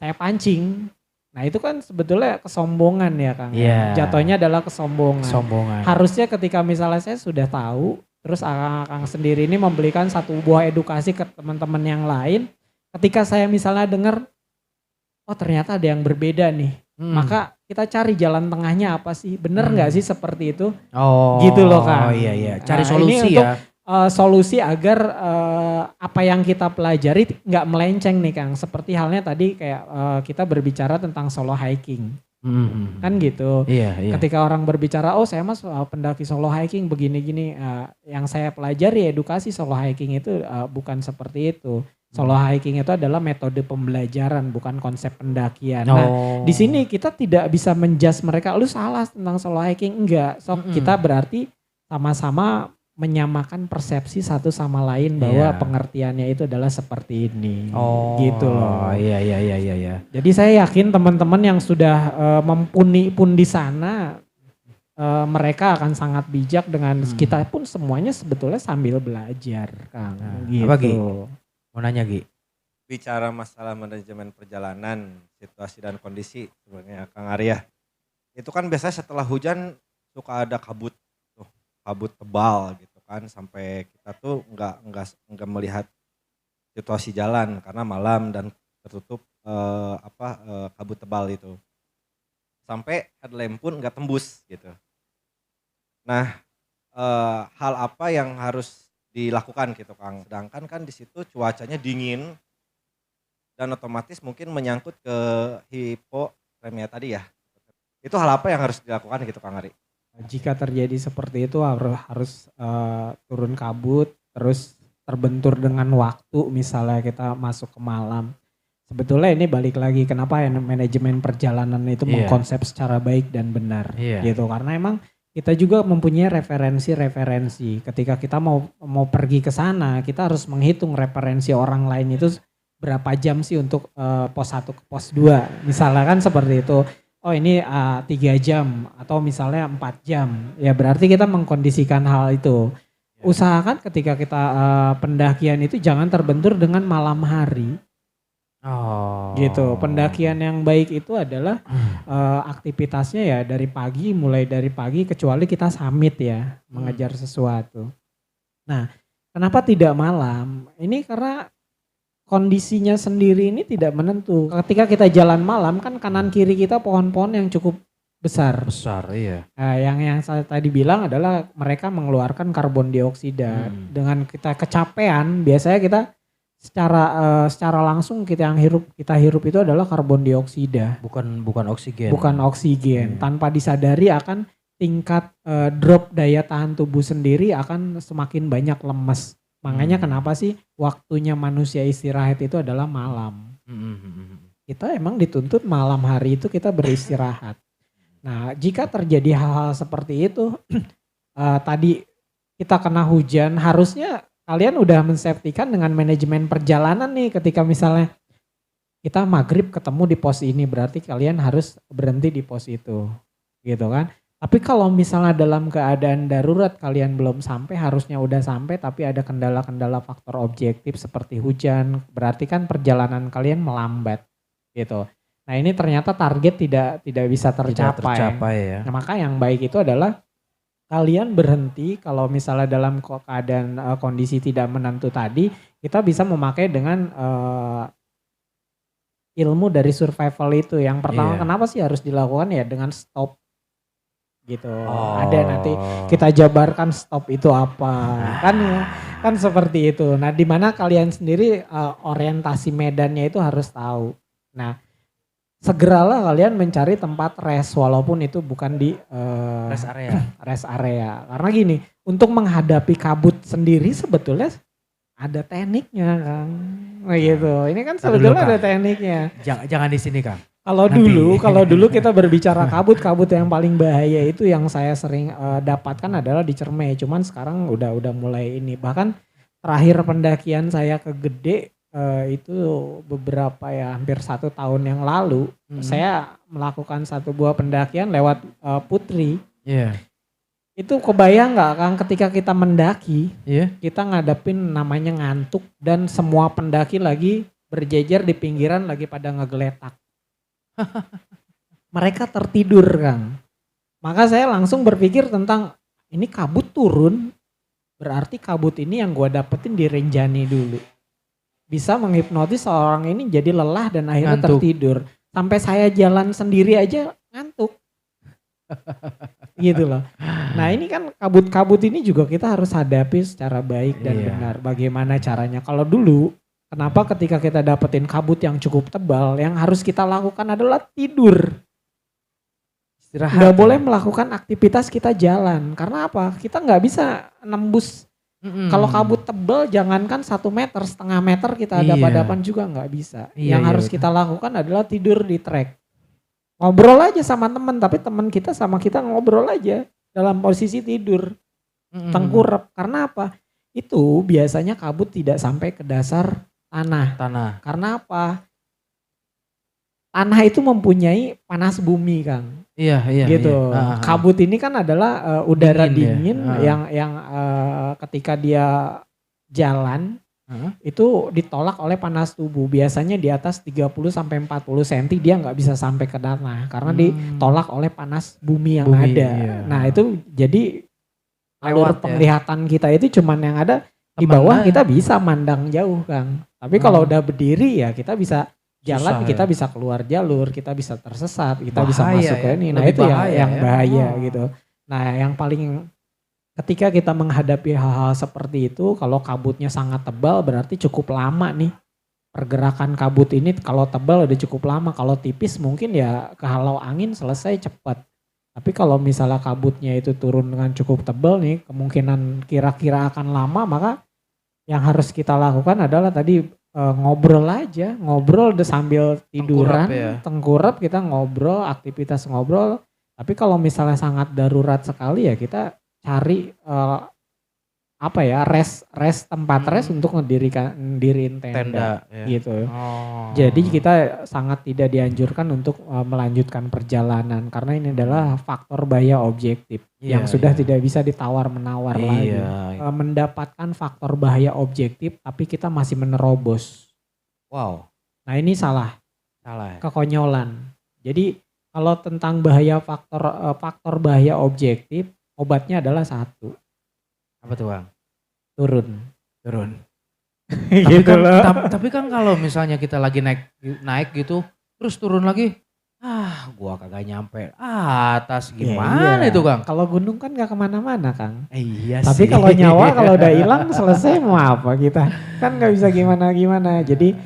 saya pancing. Nah itu kan sebetulnya kesombongan ya Kang. Iya. Jatuhnya adalah kesombongan. Sombongan. Harusnya ketika misalnya saya sudah tahu, terus akang-akang sendiri ini memberikan satu buah edukasi ke teman-teman yang lain. Ketika saya misalnya dengar, oh ternyata ada yang berbeda nih. Maka kita cari jalan tengahnya apa sih? Bener nggak sih seperti itu? Oh. Gitu loh, Kang. Oh iya. Cari Nah, solusi ini ya. Solusi agar apa yang kita pelajari nggak melenceng nih Kang. Seperti halnya tadi kayak kita berbicara tentang solo hiking. Kan gitu. Iya. Ketika orang berbicara, oh saya mas pendaki solo hiking begini-gini. Yang saya pelajari edukasi solo hiking itu bukan seperti itu. Solo hiking itu adalah metode pembelajaran, bukan konsep pendakian. Nah, di sini kita tidak bisa menjudge mereka, lu salah tentang solo hiking. Enggak, kita berarti sama-sama menyamakan persepsi satu sama lain bahwa pengertiannya itu adalah seperti ini. Gitu loh. Iya. Jadi saya yakin teman-teman yang sudah mumpuni pun di sana, mereka akan sangat bijak dengan kita pun semuanya sebetulnya sambil belajar, Kang. Gitu. Apa, Gi? Mau nanya Gi? Bicara masalah manajemen perjalanan, situasi dan kondisi sebenarnya Kang Arya. Itu kan biasanya setelah hujan suka ada kabut tebal gitu kan, sampai kita tuh nggak melihat situasi jalan karena malam dan tertutup kabut tebal itu. Sampai headlamp pun nggak tembus gitu. Nah, hal apa yang harus dilakukan gitu Kang? Sedangkan kan di situ cuacanya dingin dan otomatis mungkin menyangkut ke hipotermia tadi ya. Itu hal apa yang harus dilakukan gitu Kang Ari? Jika terjadi seperti itu harus turun kabut, terus terbentur dengan waktu, misalnya kita masuk ke malam. Sebetulnya ini balik lagi kenapa manajemen perjalanan itu mengkonsep secara baik dan benar gitu. Karena emang kita juga mempunyai referensi. Ketika kita mau pergi ke sana, kita harus menghitung referensi orang lain itu berapa jam sih untuk pos 1 ke pos 2. Misalnya kan seperti itu. Oh ini 3 jam atau misalnya 4 jam. Ya berarti kita mengkondisikan hal itu. Usahakan ketika kita pendakian itu jangan terbentur dengan malam hari. Gitu. Pendakian yang baik itu adalah aktivitasnya ya mulai dari pagi kecuali kita summit ya, mengejar sesuatu. Nah, kenapa tidak malam? Ini karena kondisinya sendiri ini tidak menentu. Ketika kita jalan malam kan kanan kiri kita pohon-pohon yang cukup besar. Iya. Yang saya tadi bilang adalah mereka mengeluarkan karbon dioksida. Dengan kita kecapean, biasanya kita secara langsung kita hirup itu adalah karbon dioksida. Bukan oksigen. Bukan oksigen. Tanpa disadari akan tingkat drop daya tahan tubuh sendiri akan semakin banyak lemes. Makanya kenapa sih waktunya manusia istirahat itu adalah malam. Kita emang dituntut malam hari itu kita beristirahat. Nah, jika terjadi hal-hal seperti itu, tadi kita kena hujan, harusnya kalian udah mensafetykan dengan manajemen perjalanan nih. Ketika misalnya kita maghrib ketemu di pos ini, berarti kalian harus berhenti di pos itu, gitu kan. Tapi kalau misalnya dalam keadaan darurat kalian belum sampai, harusnya udah sampai tapi ada kendala-kendala faktor objektif seperti hujan, berarti kan perjalanan kalian melambat gitu. Nah ini ternyata target tidak bisa tercapai. Ya. Nah, maka yang baik itu adalah kalian berhenti kalau misalnya dalam keadaan kondisi tidak menentu tadi, kita bisa memakai dengan ilmu dari survival itu. Yang pertama kenapa sih harus dilakukan ya dengan stop gitu. Ada nanti kita jabarkan stop itu apa. Kan seperti itu. Nah, di mana kalian sendiri orientasi medannya itu harus tahu. Nah, segeralah kalian mencari tempat rest walaupun itu bukan di rest area. Karena gini, untuk menghadapi kabut sendiri sebetulnya ada tekniknya, Kang. Nah gitu. Ini kan sebetulnya ada tekniknya. Jangan di sini, Kang. Kalau dulu kita berbicara kabut yang paling bahaya itu yang saya sering dapatkan adalah di Cermai. Cuman sekarang udah mulai ini. Bahkan terakhir pendakian saya ke Gede itu beberapa ya hampir 1 tahun yang lalu saya melakukan satu buah pendakian lewat Putri. Iya. Itu kebayang nggak Kang ketika kita mendaki, kita ngadepin namanya ngantuk dan semua pendaki lagi berjejer di pinggiran lagi pada ngegeletak. Mereka tertidur Kang. Maka saya langsung berpikir tentang ini kabut turun, berarti kabut ini yang gue dapetin di Rinjani dulu. Bisa menghipnotis seorang ini jadi lelah dan akhirnya tertidur. Sampai saya jalan sendiri aja ngantuk. Gitu loh. Nah ini kan kabut-kabut ini juga kita harus hadapi secara baik dan benar. Bagaimana caranya? Kalau dulu kenapa ketika kita dapetin kabut yang cukup tebal, yang harus kita lakukan adalah tidur. Istirahat. Gak boleh melakukan aktivitas kita jalan. Karena apa? Kita gak bisa nembus. Kalau kabut tebal jangankan 1 meter, setengah meter kita hadap-hadapan juga gak bisa. Yang harus kita lakukan adalah tidur di trek. Ngobrol aja sama teman, tapi teman kita sama kita ngobrol aja dalam posisi tidur. Tengkurap. Karena apa? Itu biasanya kabut tidak sampai ke dasar tanah. Karena apa? Tanah itu mempunyai panas bumi, Kang. Iya. Gitu. Iya. Kabut ini kan adalah udara dingin yang ketika dia jalan itu ditolak oleh panas tubuh. Biasanya di atas 30 sampai 40 cm dia nggak bisa sampai ke tanah karena ditolak oleh panas bumi yang ada. Iya. Nah, itu jadi alur penglihatan kita itu cuman yang ada di bawah kita bisa mandang jauh, Kang. Tapi kalau udah berdiri ya kita bisa jalan, kita bisa keluar jalur, kita bisa tersesat, kita bisa masuk ke ini. Nah, itu yang bahaya gitu. Nah, yang paling ketika kita menghadapi hal-hal seperti itu, kalau kabutnya sangat tebal berarti cukup lama nih. Pergerakan kabut ini kalau tebal udah cukup lama, kalau tipis mungkin ya kehalau angin selesai cepat. Tapi kalau misalnya kabutnya itu turun dengan cukup tebal nih, kemungkinan kira-kira akan lama, maka yang harus kita lakukan adalah tadi ngobrol aja, ngobrol sambil tiduran, tengkurap kita ngobrol, aktivitas ngobrol. Tapi kalau misalnya sangat darurat sekali ya kita cari tempat rest untuk ngediriin tenda gitu. Jadi kita sangat tidak dianjurkan untuk melanjutkan perjalanan karena ini adalah faktor bahaya objektif yang sudah tidak bisa ditawar-menawar lagi. Mendapatkan faktor bahaya objektif tapi kita masih menerobos. Wow. Nah ini salah. Kekonyolan. Jadi kalau tentang bahaya faktor bahaya objektif, obatnya adalah 1. Apa tuh, Bang? Turun. Tapi kan kalau misalnya kita lagi naik gitu, terus turun lagi, gua kagak nyampe atas gimana itu, Kang? Kalau gunung kan gak kemana-mana, Kang. Iya Tapi sih. kalau nyawa kalau udah hilang selesai mau apa kita? Kan gak bisa gimana-gimana. Jadi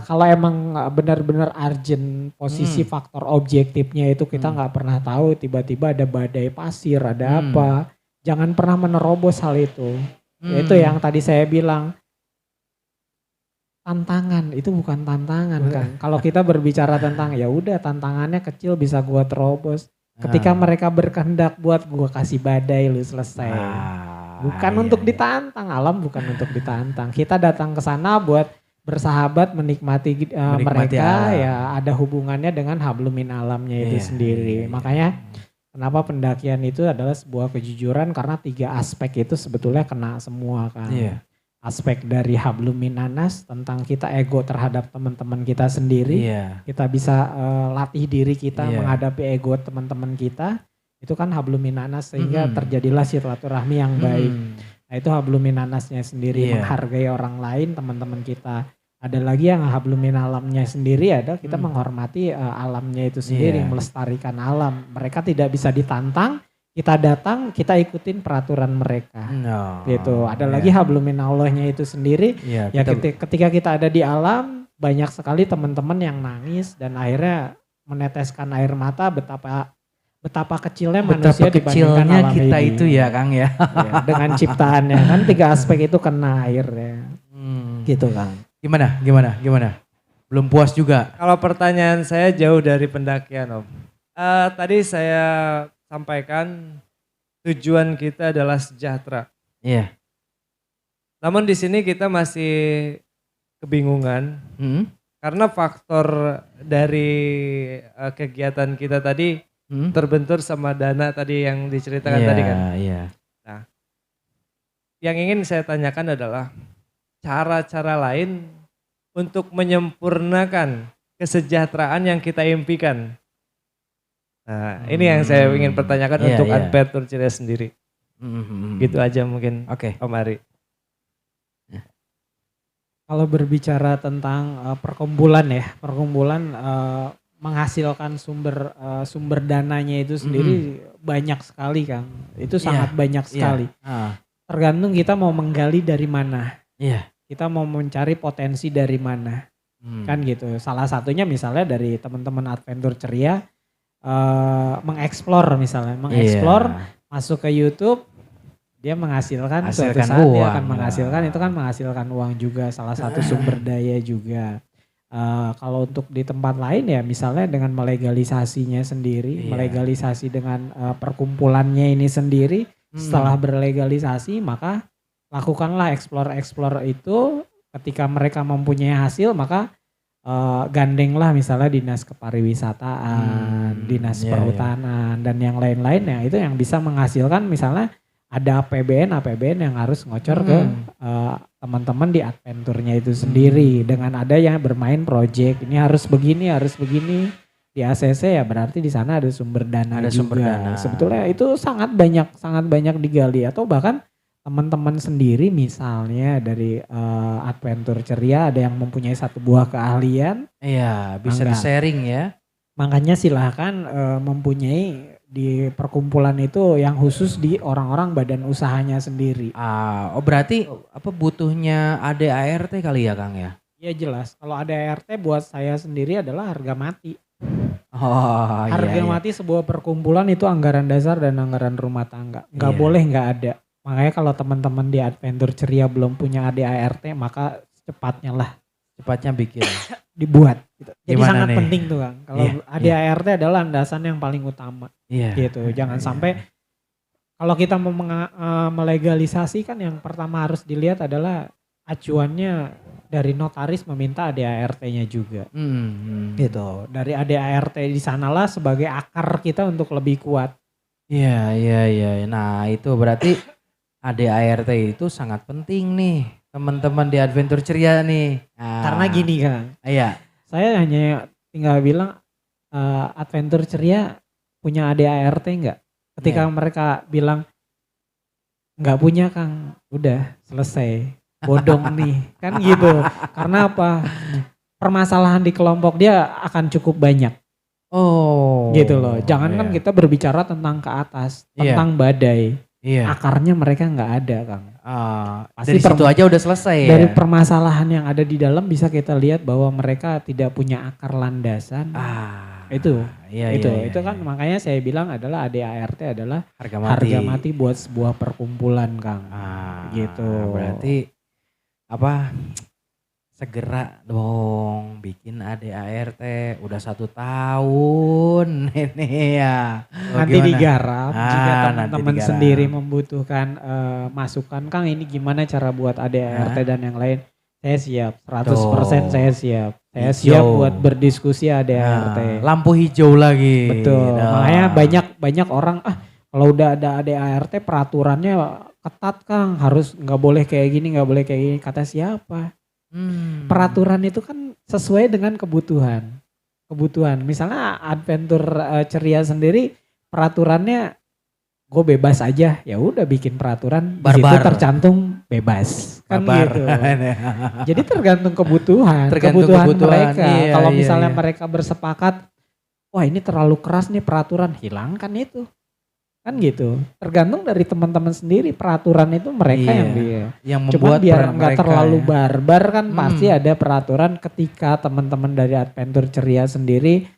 Kalau emang benar-benar urgent posisi faktor objektifnya itu kita nggak pernah tahu, tiba-tiba ada badai pasir, ada apa. Jangan pernah menerobos hal itu. Itu yang tadi saya bilang. Tantangan itu bukan tantangan kan. Kalau kita berbicara tentang ya udah tantangannya kecil bisa gua terobos. Ketika mereka berkehendak buat gua kasih badai lu selesai. Bukan untuk ditantang, alam bukan untuk ditantang. Kita datang ke sana buat bersahabat menikmati, mereka alam. Ya ada hubungannya dengan hablumin alamnya itu sendiri. Makanya kenapa pendakian itu adalah sebuah kejujuran karena 3 aspek itu sebetulnya kena semua kan. Aspek dari hablum minanas tentang kita ego terhadap teman-teman kita sendiri. Kita bisa latih diri kita menghadapi ego teman-teman kita. Itu kan hablum minanas sehingga terjadilah silaturahmi yang baik. Nah itu hablum minanasnya sendiri menghargai orang lain, teman-teman kita. Ada lagi yang hablum minalamnya sendiri ada kita menghormati alamnya itu sendiri, melestarikan alam. Mereka tidak bisa ditantang. Kita datang, kita ikutin peraturan mereka. Gitu. Ada lagi hablumin Allahnya itu sendiri. Ya ketika kita ada di alam, banyak sekali teman-teman yang nangis dan akhirnya meneteskan air mata betapa kecilnya manusia dibandingkan alam kita ini. Itu ya Kang ya. Dengan ciptaannya kan 3 aspek itu kena airnya. Gitu Kang. Gimana? Belum puas juga. Kalau pertanyaan saya jauh dari pendakian Om. Tadi saya sampaikan tujuan kita adalah sejahtera. Namun di sini kita masih kebingungan karena faktor dari kegiatan kita tadi terbentur sama dana tadi yang diceritakan tadi kan. Nah, yang ingin saya tanyakan adalah cara-cara lain untuk menyempurnakan kesejahteraan yang kita impikan. Nah, ini yang saya ingin pertanyakan untuk Adventure Ceria sendiri. Gitu aja mungkin. Om Ari. Kalau berbicara tentang perkumpulan menghasilkan sumber dananya itu sendiri banyak sekali Kang. Itu sangat banyak sekali. Tergantung kita mau menggali dari mana. Kita mau mencari potensi dari mana. Kan gitu. Salah satunya misalnya dari teman-teman Adventure Ceria. Mengeksplor masuk ke YouTube, dia menghasilkan suatu saat uang, dia akan menghasilkan itu kan menghasilkan uang juga, salah satu sumber daya juga. Kalau untuk di tempat lain ya misalnya dengan melegalisasinya sendiri, melegalisasi dengan perkumpulannya ini sendiri, setelah berlegalisasi maka lakukanlah explore itu, ketika mereka mempunyai hasil maka gandenglah misalnya dinas kepariwisataan, dinas perhutanan dan yang lain-lain ya itu yang bisa menghasilkan misalnya ada APBN yang harus ngocor ke teman-teman di adventurnya itu sendiri dengan ada yang bermain project ini harus begini di ACC ya berarti di sana ada sumber dana juga. Sebetulnya itu sangat banyak digali atau bahkan teman-teman sendiri misalnya dari Adventure Ceria ada yang mempunyai satu buah keahlian. Bisa di-sharing ya. Makanya silahkan mempunyai di perkumpulan itu yang khusus di orang-orang badan usahanya sendiri. Berarti butuhnya ADART kali ya Kang ya? Iya jelas, kalau ADART buat saya sendiri adalah harga mati. Harga mati sebuah perkumpulan itu anggaran dasar dan anggaran rumah tangga. Nggak boleh nggak ada. Makanya kalau teman-teman di Adventure Ceria belum punya ADART maka cepatnya bikin. Dibuat. Gitu. Jadi sangat penting tuh Kang. Kalau ADART adalah landasan yang paling utama. Gitu. Jangan sampai kalau kita mau melegalisasi kan yang pertama harus dilihat adalah acuannya dari notaris meminta ADART-nya juga. Gitu. Dari ADART di sanalah sebagai akar kita untuk lebih kuat. Iya. Nah itu berarti ADART itu sangat penting nih teman-teman di Adventure Ceria nih. Karena gini Kang. Saya hanya tinggal bilang Adventure Ceria punya ADART enggak? Ketika mereka bilang enggak punya Kang, udah selesai. Bodong nih. Kan gitu. Karena apa? Permasalahan di kelompok dia akan cukup banyak. Gitu loh. Jangan kan kita berbicara tentang ke atas, tentang badai. Iya. Akarnya mereka nggak ada, Kang. Dari situ aja udah selesai ya. Dari permasalahan yang ada di dalam bisa kita lihat bahwa mereka tidak punya akar landasan. Itu kan makanya saya bilang adalah ADART adalah harga mati buat sebuah perkumpulan, Kang. Gitu. Berarti segera dong bikin ADART, udah 1 tahun ini ya. Nanti digarap jika teman-teman digarap. sendiri membutuhkan masukan, Kang ini gimana cara buat ADART dan yang lain. Saya siap, 100% saya siap. Saya siap buat berdiskusi ADART. Lampu hijau lagi. Betul, makanya banyak orang kalau udah ada ADART peraturannya ketat, Kang, harus nggak boleh kayak gini, nggak boleh kayak gini. Kata siapa? Peraturan itu kan sesuai dengan kebutuhan. Misalnya Adventure Ceria sendiri peraturannya gue bebas aja, ya udah bikin peraturan di situ tercantum bebas kan gitu. Jadi tergantung kebutuhan mereka. Iya, Kalau misalnya mereka bersepakat, wah ini terlalu keras nih peraturan, hilangkan itu. Kan gitu. Tergantung dari teman-teman sendiri, peraturan itu mereka yang membuat. Cuma biar nggak terlalu barbar kan pasti ada peraturan ketika teman-teman dari Adventure Ceria sendiri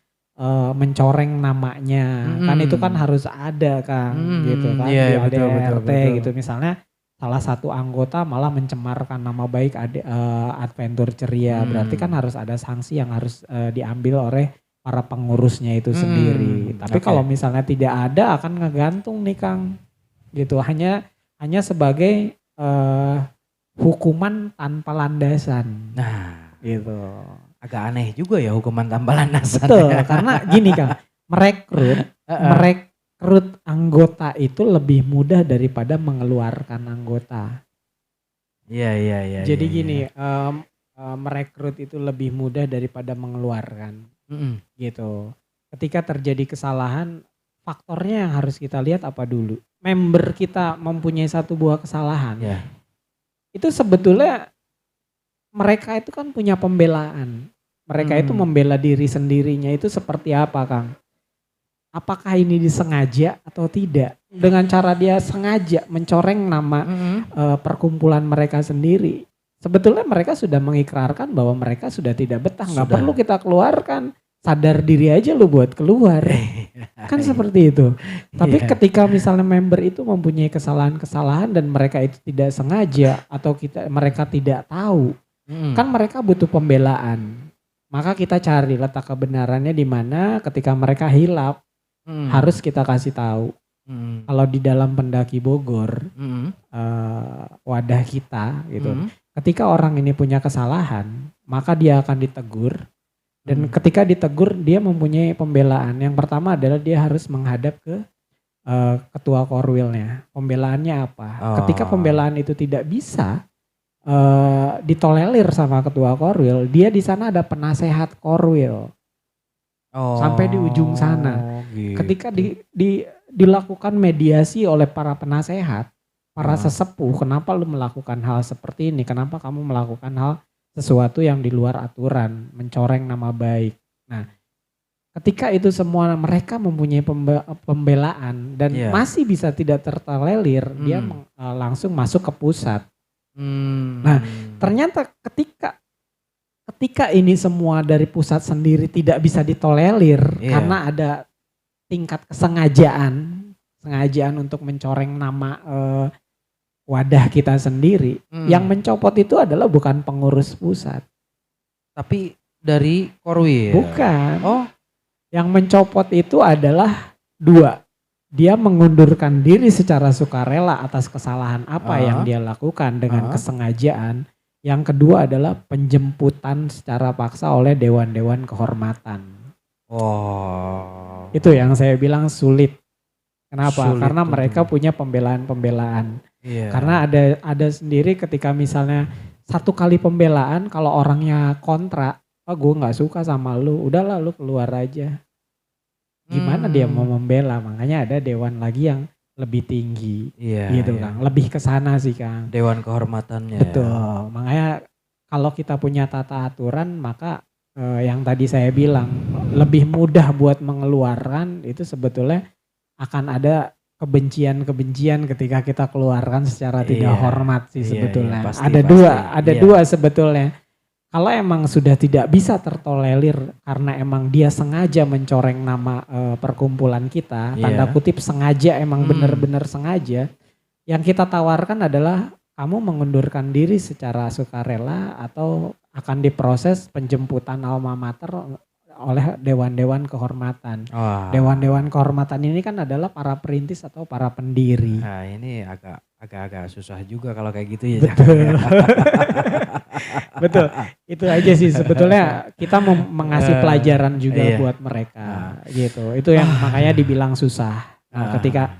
mencoreng namanya. Kan itu kan harus ada, Kang, gitu kan. Di ADART gitu. Misalnya salah satu anggota malah mencemarkan nama baik Adventure Ceria, berarti kan harus ada sanksi yang harus diambil oleh para pengurusnya itu sendiri. Tapi kalau misalnya tidak ada akan ngegantung nih, Kang. Gitu. Hanya sebagai hukuman tanpa landasan. Nah, gitu. Agak aneh juga ya hukuman tanpa landasan. Betul, karena gini, Kang. Merekrut anggota itu lebih mudah daripada mengeluarkan anggota. Iya. Jadi gini, merekrut itu lebih mudah daripada mengeluarkan. Gitu. Ketika terjadi kesalahan, faktornya yang harus kita lihat apa dulu. Member kita mempunyai satu buah kesalahan. Itu sebetulnya mereka itu kan punya pembelaan. Mereka itu membela diri sendirinya itu seperti apa, Kang? Apakah ini disengaja atau tidak? Dengan cara dia sengaja mencoreng nama perkumpulan mereka sendiri. Sebetulnya mereka sudah mengikrarkan bahwa mereka sudah tidak betah. Nggak perlu kita keluarkan. Sadar diri aja lu buat keluar. Kan seperti itu. Tapi ketika misalnya member itu mempunyai kesalahan-kesalahan dan mereka itu tidak sengaja atau mereka tidak tahu. Kan mereka butuh pembelaan. Maka kita cari letak kebenarannya di mana ketika mereka hilaf. Harus kita kasih tahu. Kalau di dalam Pendaki Bogor, wadah kita gitu. Ketika orang ini punya kesalahan, maka dia akan ditegur. Dan ketika ditegur dia mempunyai pembelaan. Yang pertama adalah dia harus menghadap ke ketua korwilnya. Pembelaannya apa? Ketika pembelaan itu tidak bisa ditolerir sama ketua korwil, dia di sana ada penasehat korwil. Sampai di ujung sana. Gitu. Ketika dilakukan mediasi oleh para penasehat, para sesepuh, kenapa lu melakukan hal seperti ini? Kenapa kamu melakukan hal sesuatu yang di luar aturan, mencoreng nama baik. Nah, ketika itu semua mereka mempunyai pembelaan dan masih bisa tidak tertolerir, dia langsung masuk ke pusat. Nah, ternyata ketika ini semua dari pusat sendiri tidak bisa ditolerir karena ada tingkat kesengajaan untuk mencoreng nama wadah kita sendiri. Yang mencopot itu adalah bukan pengurus pusat. Tapi dari korwil. Bukan. Yang mencopot itu adalah 2. Dia mengundurkan diri secara sukarela atas kesalahan apa yang dia lakukan dengan kesengajaan. Yang kedua adalah penjemputan secara paksa oleh dewan-dewan kehormatan. Itu yang saya bilang sulit. Kenapa? Karena mereka punya pembelaan-pembelaan. Karena ada sendiri ketika misalnya satu kali pembelaan, kalau orangnya kontra, gue nggak suka sama lu, udahlah lu keluar aja. Gimana dia mau membela? Makanya ada dewan lagi yang lebih tinggi, gitu Kang. Lebih ke sana sih, Kang. Dewan kehormatannya. Betul. Makanya kalau kita punya tata aturan, maka yang tadi saya bilang lebih mudah buat mengeluarkan itu sebetulnya akan ada kebencian ketika kita keluarkan secara tidak Iya. hormat sih Iya, sebetulnya. iya, pasti, ada pasti. Iya. dua sebetulnya. Kalau emang sudah tidak bisa tertolerir karena emang dia sengaja mencoreng nama perkumpulan kita, tanda Iya. kutip sengaja, emang Hmm. benar-benar sengaja, yang kita tawarkan adalah kamu mengundurkan diri secara sukarela atau akan diproses penjemputan alma mater oleh dewan-dewan kehormatan. Wah. Dewan-dewan kehormatan ini kan adalah para perintis atau para pendiri. Nah ini agak susah juga kalau kayak gitu ya. Betul. Betul. Itu aja sih sebetulnya kita mengasih pelajaran juga Iya. buat mereka gitu. Itu yang makanya dibilang susah. Nah, ketika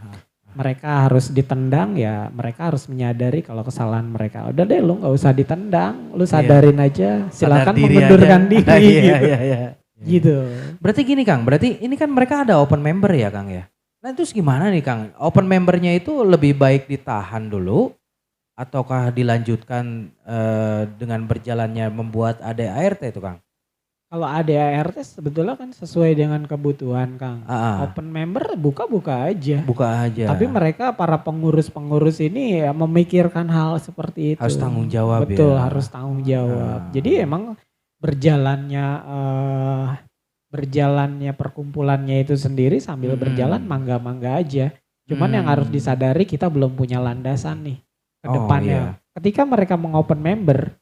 mereka harus ditendang ya mereka harus menyadari kalau kesalahan mereka. Udah deh lu gak usah ditendang, lu sadarin aja, silakan Sadar diri mengundurkan aja. diri Iya, gitu. iya. Gitu. Berarti gini Kang, berarti ini kan mereka ada open member ya Kang ya. Nah terus gimana nih Kang? Open membernya itu lebih baik ditahan dulu ataukah dilanjutkan dengan berjalannya membuat ADART itu Kang? Kalau ADART sebetulnya kan sesuai dengan kebutuhan Kang. Ah, Open member buka-buka aja. buka aja. Tapi mereka para pengurus-pengurus ini ya memikirkan hal seperti itu. Harus tanggung jawab. Betul, ya. harus tanggung jawab. Jadi emang berjalannya perkumpulannya itu sendiri sambil berjalan mangga-mangga aja. Cuman yang harus disadari kita belum punya landasan nih ke Oh, depannya. Ketika mereka mengopen member,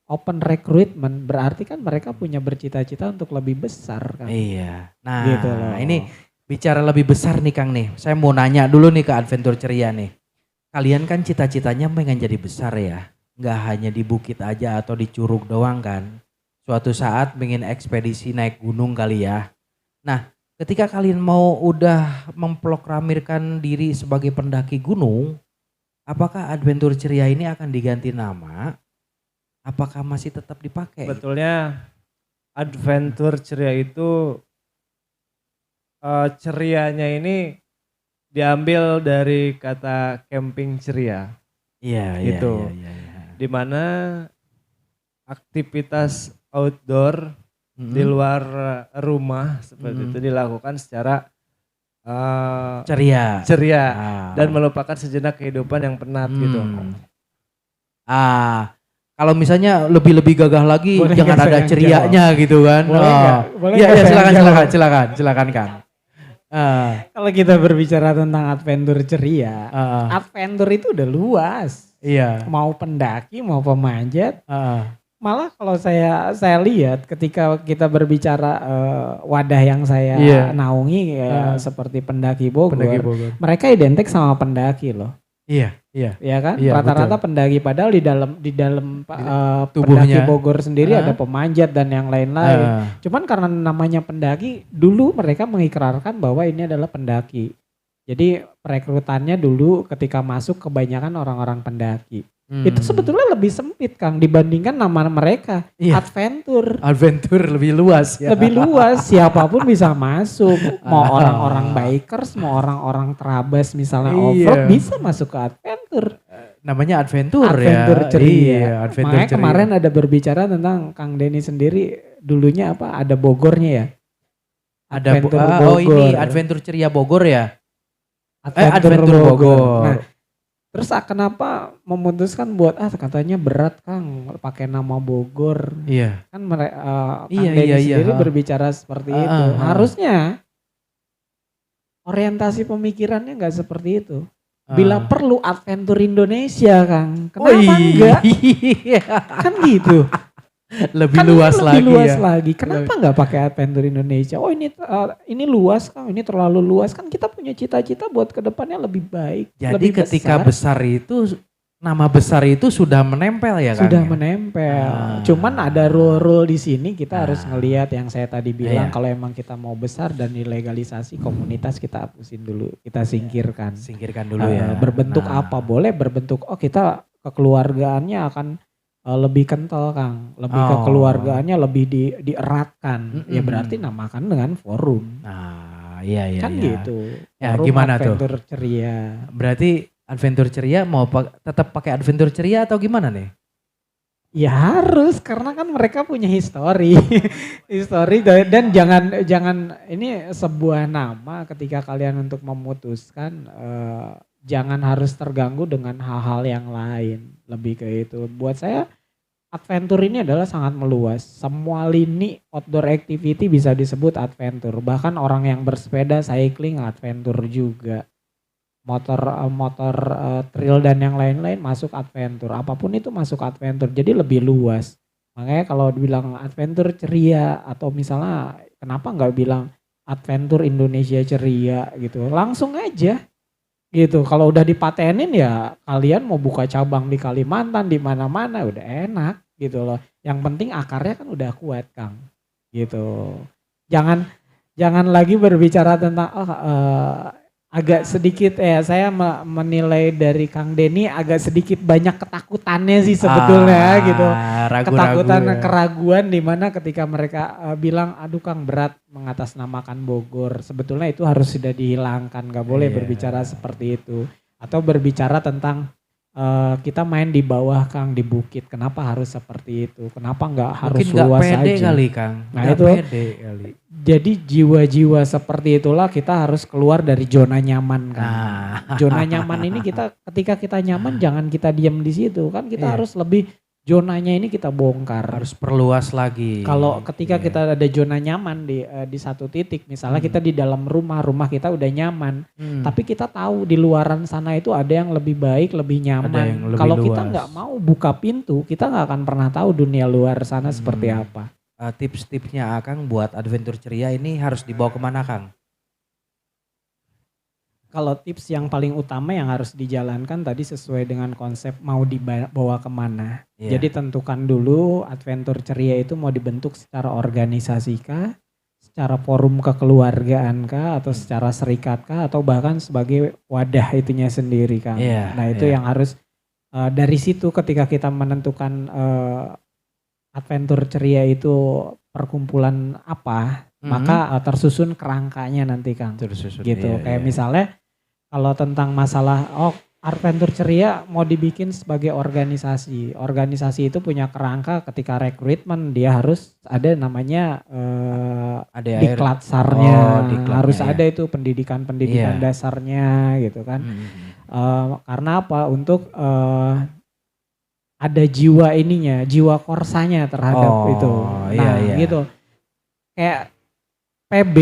open recruitment berarti kan mereka punya bercita-cita untuk lebih besar kan. Iya. Nah Gitu loh. ini bicara lebih besar nih Kang nih. Saya mau nanya dulu nih ke Adventure Ceria nih. Kalian kan cita-citanya pengen jadi besar ya. Nggak hanya di bukit aja atau di curug doang kan. Suatu saat pengen ekspedisi naik gunung kali ya. Nah ketika kalian mau udah memproklamirkan diri sebagai pendaki gunung. Apakah Adventure Ceria ini akan diganti nama? Apakah masih tetap dipakai? Sebetulnya Adventure Ceria itu cerianya ini diambil dari kata camping ceria. Iya, Gitu. iya. Di mana aktivitas outdoor di luar rumah seperti itu dilakukan secara ceria. dan melupakan sejenak kehidupan yang penat gitu. Kalau misalnya lebih gagah lagi Boleh jangan nggak ada saya cerianya gitu kan. Boleh nggak? Boleh Iya, nggak iya saya silakan Kang. Kalau kita berbicara tentang adventure ceria, adventure itu udah luas. Iya. Mau pendaki, mau pemanjat. Malah kalau saya lihat ketika kita berbicara wadah yang saya naungi seperti pendaki Bogor, mereka identik sama pendaki loh. Iya. Ya kan? Iya, Rata-rata pendaki padahal di dalam tubuhnya. pendaki Bogor sendiri ada pemanjat dan yang lain-lain. Cuman karena namanya pendaki, dulu mereka mengikrarkan bahwa ini adalah pendaki. Jadi perekrutannya dulu ketika masuk kebanyakan orang-orang pendaki. Itu sebetulnya lebih sempit Kang dibandingkan nama mereka. Iya. Adventure lebih luas ya. Lebih luas, siapapun bisa masuk. Mau orang-orang bikers, mau orang-orang terabas misalnya off-road bisa masuk ke adventure. Namanya Adventure Adventure ceria. Iya, Adventure Makanya ceria. kemarin ada berbicara tentang Kang Denny sendiri dulunya apa? Ada Bogornya ya? Ada ini Adventure Ceria Bogor ya? Adventure Bogor. Nah, terus kenapa memutuskan buat katanya berat Kang pakai nama Bogor. Iya. Kan Kang Iya, Denny iya, sendiri iya. berbicara seperti itu. Harusnya orientasi pemikirannya nggak seperti itu. Bila perlu adventure Indonesia Kang. Kenapa enggak? Iya. Kan gitu. Lebih Kan luas lebih lagi luas ya. lagi. Kenapa nggak pakai adventure Indonesia? Oh ini luas Kang, ini terlalu luas. Kan kita punya cita-cita buat kedepannya lebih baik. Jadi lebih ketika besar itu nama besar itu sudah menempel ya kan? Sudah menempel. Cuman ada rule-rule di sini kita harus ngelihat yang saya tadi bilang. Iya. Kalau emang kita mau besar dan dilegalisasi komunitas kita hapusin dulu, kita singkirkan. Singkirkan dulu ya. Berbentuk apa? Boleh berbentuk kita kekeluargaannya akan lebih kental Kang. Lebih kekeluargaannya lebih dieratkan. Ya berarti namakan dengan forum. Nah iya. Kan gitu. Ya Forum gimana tuh? Adventure Ceria. Berarti Adventure Ceria mau tetap pakai Adventure Ceria atau gimana nih? Ya harus, karena kan mereka punya histori. Histori dan jangan ini sebuah nama ketika kalian untuk memutuskan jangan harus terganggu dengan hal-hal yang lain. Lebih ke itu. Buat saya adventure ini adalah sangat meluas. Semua lini outdoor activity bisa disebut adventure. Bahkan orang yang bersepeda, cycling adventure juga. Motor trail dan yang lain-lain masuk adventure. Apapun itu masuk adventure. Jadi lebih luas. Makanya kalau dibilang adventure ceria atau misalnya kenapa nggak bilang adventure Indonesia ceria gitu. Langsung aja gitu. Kalau udah dipatenin ya kalian mau buka cabang di Kalimantan di mana-mana udah enak gitu loh. Yang penting akarnya kan udah kuat Kang. Gitu. Jangan lagi berbicara tentang agak sedikit saya menilai dari Kang Denny agak sedikit banyak ketakutannya sih sebetulnya gitu. Ketakutan, keraguan di mana ketika mereka bilang aduh Kang berat mengatasnamakan Bogor. Sebetulnya itu harus sudah dihilangkan, gak boleh berbicara seperti itu. Atau berbicara tentang kita main di bawah Kang di bukit, kenapa harus seperti itu? Kenapa nggak harus mungkin luas gak pede aja? Kali Kang. Nah gak itu pede kali. Jadi jiwa-jiwa seperti itulah kita harus keluar dari zona nyaman kan. Zona nyaman ini ketika kita nyaman jangan kita diam di situ kan kita harus lebih zonanya ini kita bongkar. Harus perluas lagi. Kalau ketika kita ada zona nyaman di satu titik misalnya kita di dalam rumah kita udah nyaman. Tapi kita tahu di luaran sana itu ada yang lebih baik, lebih nyaman. Kalau kita nggak mau buka pintu kita nggak akan pernah tahu dunia luar sana seperti apa. Tips-tipsnya Kang buat adventure ceria ini harus dibawa kemana Kang? Kalau tips yang paling utama yang harus dijalankan tadi sesuai dengan konsep mau dibawa kemana. Jadi tentukan dulu adventure ceria itu mau dibentuk secara organisasi kah, secara forum kekeluargaan kah, atau secara serikat kah, atau bahkan sebagai wadah itunya sendiri Kang. Nah itu yang harus dari situ ketika kita menentukan adventure ceria itu perkumpulan apa, maka tersusun kerangkanya nanti Kang. Gitu. Kayak misalnya kalau tentang masalah adventure ceria mau dibikin sebagai organisasi. Organisasi itu punya kerangka ketika rekrutmen dia harus ada namanya diklatsarnya. Harus ada itu pendidikan dasarnya gitu kan. Karena apa? Untuk ada jiwa ininya, jiwa korsanya terhadap itu. Nah gitu. Kayak PB,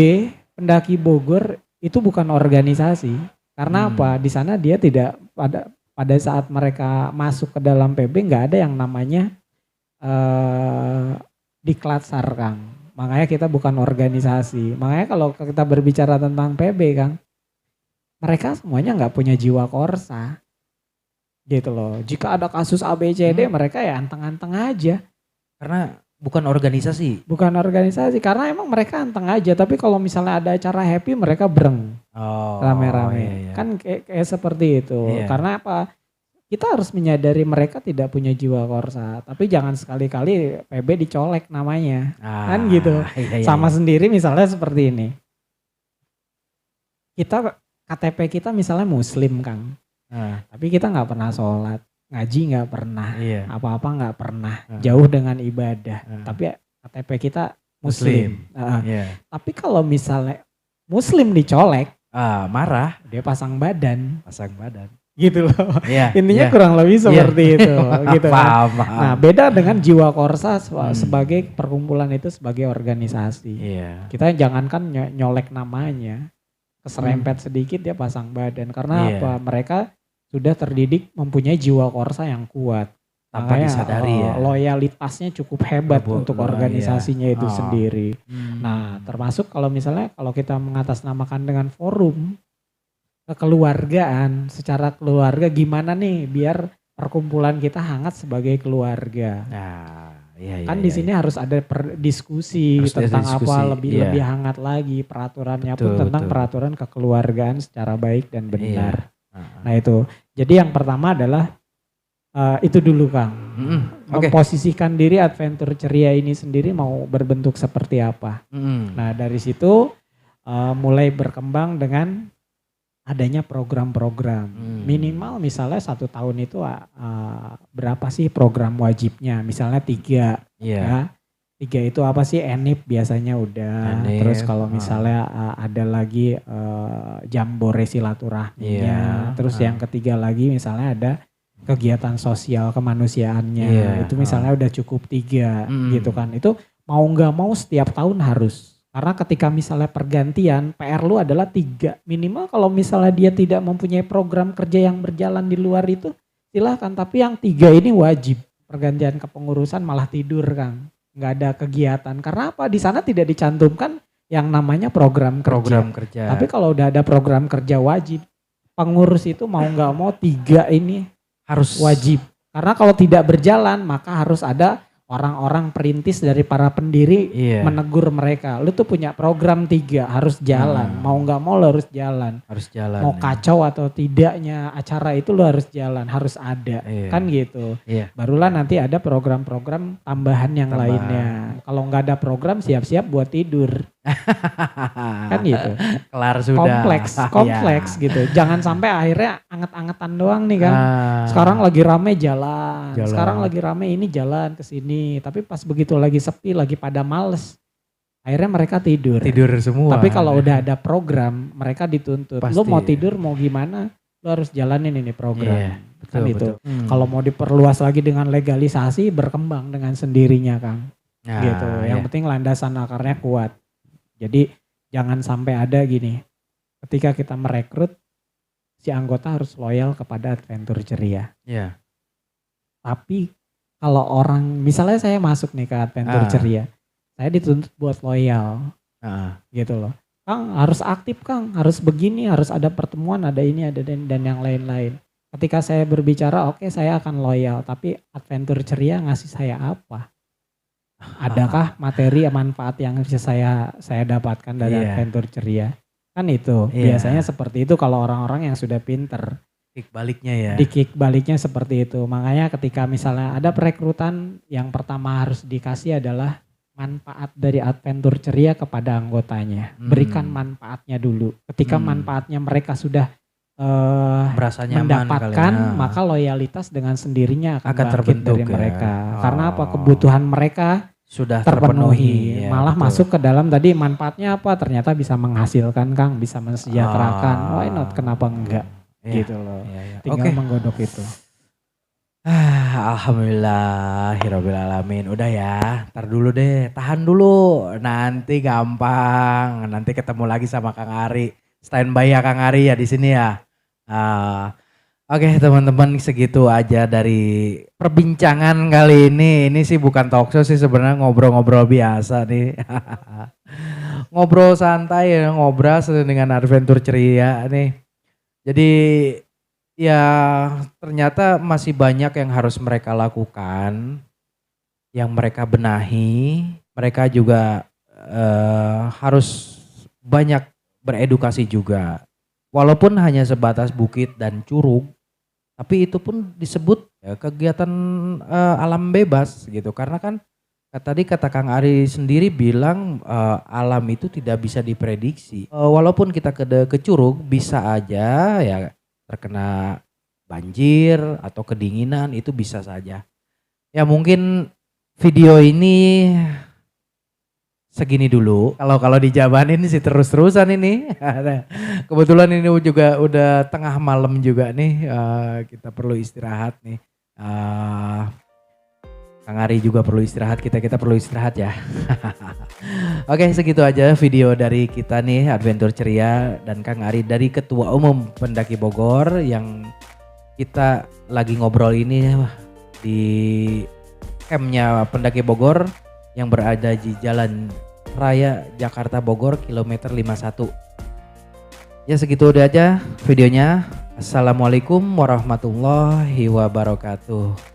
Pendaki Bogor itu bukan organisasi. Karena apa? Di sana dia tidak pada saat mereka masuk ke dalam PB nggak ada yang namanya diklatsar Kang. Makanya kita bukan organisasi. Makanya kalau kita berbicara tentang PB Kang, mereka semuanya nggak punya jiwa korsa. Gitu loh. Jika ada kasus ABCD mereka ya anteng-anteng aja. Karena bukan organisasi. Bukan organisasi karena emang mereka anteng aja. Tapi kalau misalnya ada acara happy mereka breng. Rame-rame. Kan kayak seperti itu. Karena apa? Kita harus menyadari mereka tidak punya jiwa korsa. Tapi jangan sekali-kali PB dicolek namanya. Kan gitu. Sama sendiri misalnya seperti ini. KTP kita misalnya muslim Kang. Tapi kita nggak pernah sholat, ngaji nggak pernah, apa-apa nggak pernah, jauh dengan ibadah. Tapi KTP kita muslim. Tapi kalau misalnya muslim dicolek, marah, dia pasang badan. Gitu loh. Intinya kurang lebih seperti itu. Gitu kan. Nah beda dengan jiwa korsa sebagai perkumpulan itu sebagai organisasi. Kita jangankan nyolek namanya, keserempet sedikit dia pasang badan. Karena apa? Mereka sudah terdidik mempunyai jiwa korsa yang kuat. Tanpa disadari loyalitasnya cukup hebat untuk organisasinya itu sendiri. Nah termasuk kalau misalnya kalau kita mengatasnamakan dengan forum kekeluargaan, secara keluarga gimana nih biar perkumpulan kita hangat sebagai keluarga. Kan di sini harus ada diskusi tentang apa lebih hangat lagi peraturannya pun tentang peraturan kekeluargaan secara baik dan benar. Nah itu, jadi yang pertama adalah itu dulu Kang, memposisikan diri adventure ceria ini sendiri mau berbentuk seperti apa. Nah dari situ mulai berkembang dengan adanya program-program. Minimal misalnya 1 tahun itu berapa sih program wajibnya? Misalnya 3 ya. 3 itu apa sih? ENIP biasanya udah. ENIP, Terus kalau misalnya ada lagi jambore silaturahminya. Terus yang ketiga lagi misalnya ada kegiatan sosial kemanusiaannya. Itu misalnya udah cukup 3 gitu kan. Itu mau nggak mau setiap tahun harus. Karena ketika misalnya pergantian, PR lu adalah 3. Minimal kalau misalnya dia tidak mempunyai program kerja yang berjalan di luar itu, silahkan. Tapi yang 3 ini wajib. Pergantian kepengurusan malah tidur, Kang. Nggak ada kegiatan. Karena apa? Di sana tidak dicantumkan yang namanya program kerja. Tapi kalau udah ada program kerja wajib, pengurus itu mau nggak mau 3 ini harus wajib. Karena kalau tidak berjalan, maka harus ada orang-orang perintis dari para pendiri menegur mereka. Lu tuh punya program 3 harus jalan. Mau nggak mau lu harus jalan. Mau kacau atau tidaknya acara itu lu harus jalan, harus ada. Kan gitu. Barulah nanti ada program-program tambahan yang lainnya. Kalau nggak ada program siap-siap buat tidur. Kan gitu. Kelar sudah. Kompleks gitu. Jangan sampai akhirnya anget-angetan doang nih kan. Sekarang lagi rame jalan. Sekarang lagi rame ini jalan ke sini. Tapi pas begitu lagi sepi, lagi pada males. Akhirnya mereka tidur. Tidur semua. Tapi kalau udah ada program, mereka dituntut. Pasti. Lu mau tidur mau gimana, lu harus jalanin ini program. Kan itu. Betul. Kalau mau diperluas lagi dengan legalisasi, berkembang dengan sendirinya, Kang. Gitu. Yang penting landasan akarnya kuat. Jadi jangan sampai ada gini. Ketika kita merekrut, si anggota harus loyal kepada Adventure Ceria. Tapi kalau orang, misalnya saya masuk nih ke Adventure Ceria, saya dituntut buat loyal, gitu loh. Kang harus aktif, Kang harus begini, harus ada pertemuan, ada ini, ada dan yang lain-lain. Ketika saya berbicara, oke, saya akan loyal, tapi Adventure Ceria ngasih saya apa? Adakah materi manfaat yang bisa saya dapatkan dari Adventure Ceria? Kan itu, biasanya seperti itu kalau orang-orang yang sudah pinter. Kick baliknya ya. Di kick baliknya seperti itu. Makanya ketika misalnya ada perekrutan, yang pertama harus dikasih adalah manfaat dari Adventure Ceria kepada anggotanya. Berikan manfaatnya dulu. Ketika manfaatnya mereka sudah merasa nyaman mendapatkan, maka loyalitas dengan sendirinya akan terbentuk dari mereka. Karena apa? Kebutuhan mereka sudah terpenuhi. betul. Malah masuk ke dalam tadi manfaatnya apa? Ternyata bisa menghasilkan, Kang, bisa mensejahterakan. Why not? Kenapa enggak? Gitu loh. Tinggal menggodok itu. Alhamdulillahirrahmanirrahim. Udah ya, ntar dulu deh, tahan dulu. Nanti gampang, nanti ketemu lagi sama Kang Ari. Standby ya Kang Ari ya di sini ya. Oke teman-teman, segitu aja dari perbincangan kali ini. Ini sih bukan talkshow sih sebenarnya, ngobrol-ngobrol biasa nih. Ngobrol santai ya, ngobrol dengan Adventure Ceria nih. Jadi ya ternyata masih banyak yang harus mereka lakukan, yang mereka benahi. Mereka juga harus banyak beredukasi juga. Walaupun hanya sebatas bukit dan curug, tapi itu pun disebut kegiatan alam bebas gitu. Karena kan tadi kata Kang Ari sendiri bilang alam itu tidak bisa diprediksi. Walaupun kita ke curug bisa aja ya terkena banjir atau kedinginan, itu bisa saja. Ya mungkin video ini segini dulu. Kalau dijabanin sih terus-terusan ini. Kebetulan ini juga udah tengah malam juga nih. Kita perlu istirahat nih. Kang Ari juga perlu istirahat, kita perlu istirahat ya. Oke, segitu aja video dari kita nih, Adventure Ceria dan Kang Ari dari Ketua Umum Pendaki Bogor, yang kita lagi ngobrol ini di campnya Pendaki Bogor yang berada di Jalan Raya Jakarta Bogor kilometer 51. Ya segitu aja videonya. Assalamualaikum warahmatullahi wabarakatuh.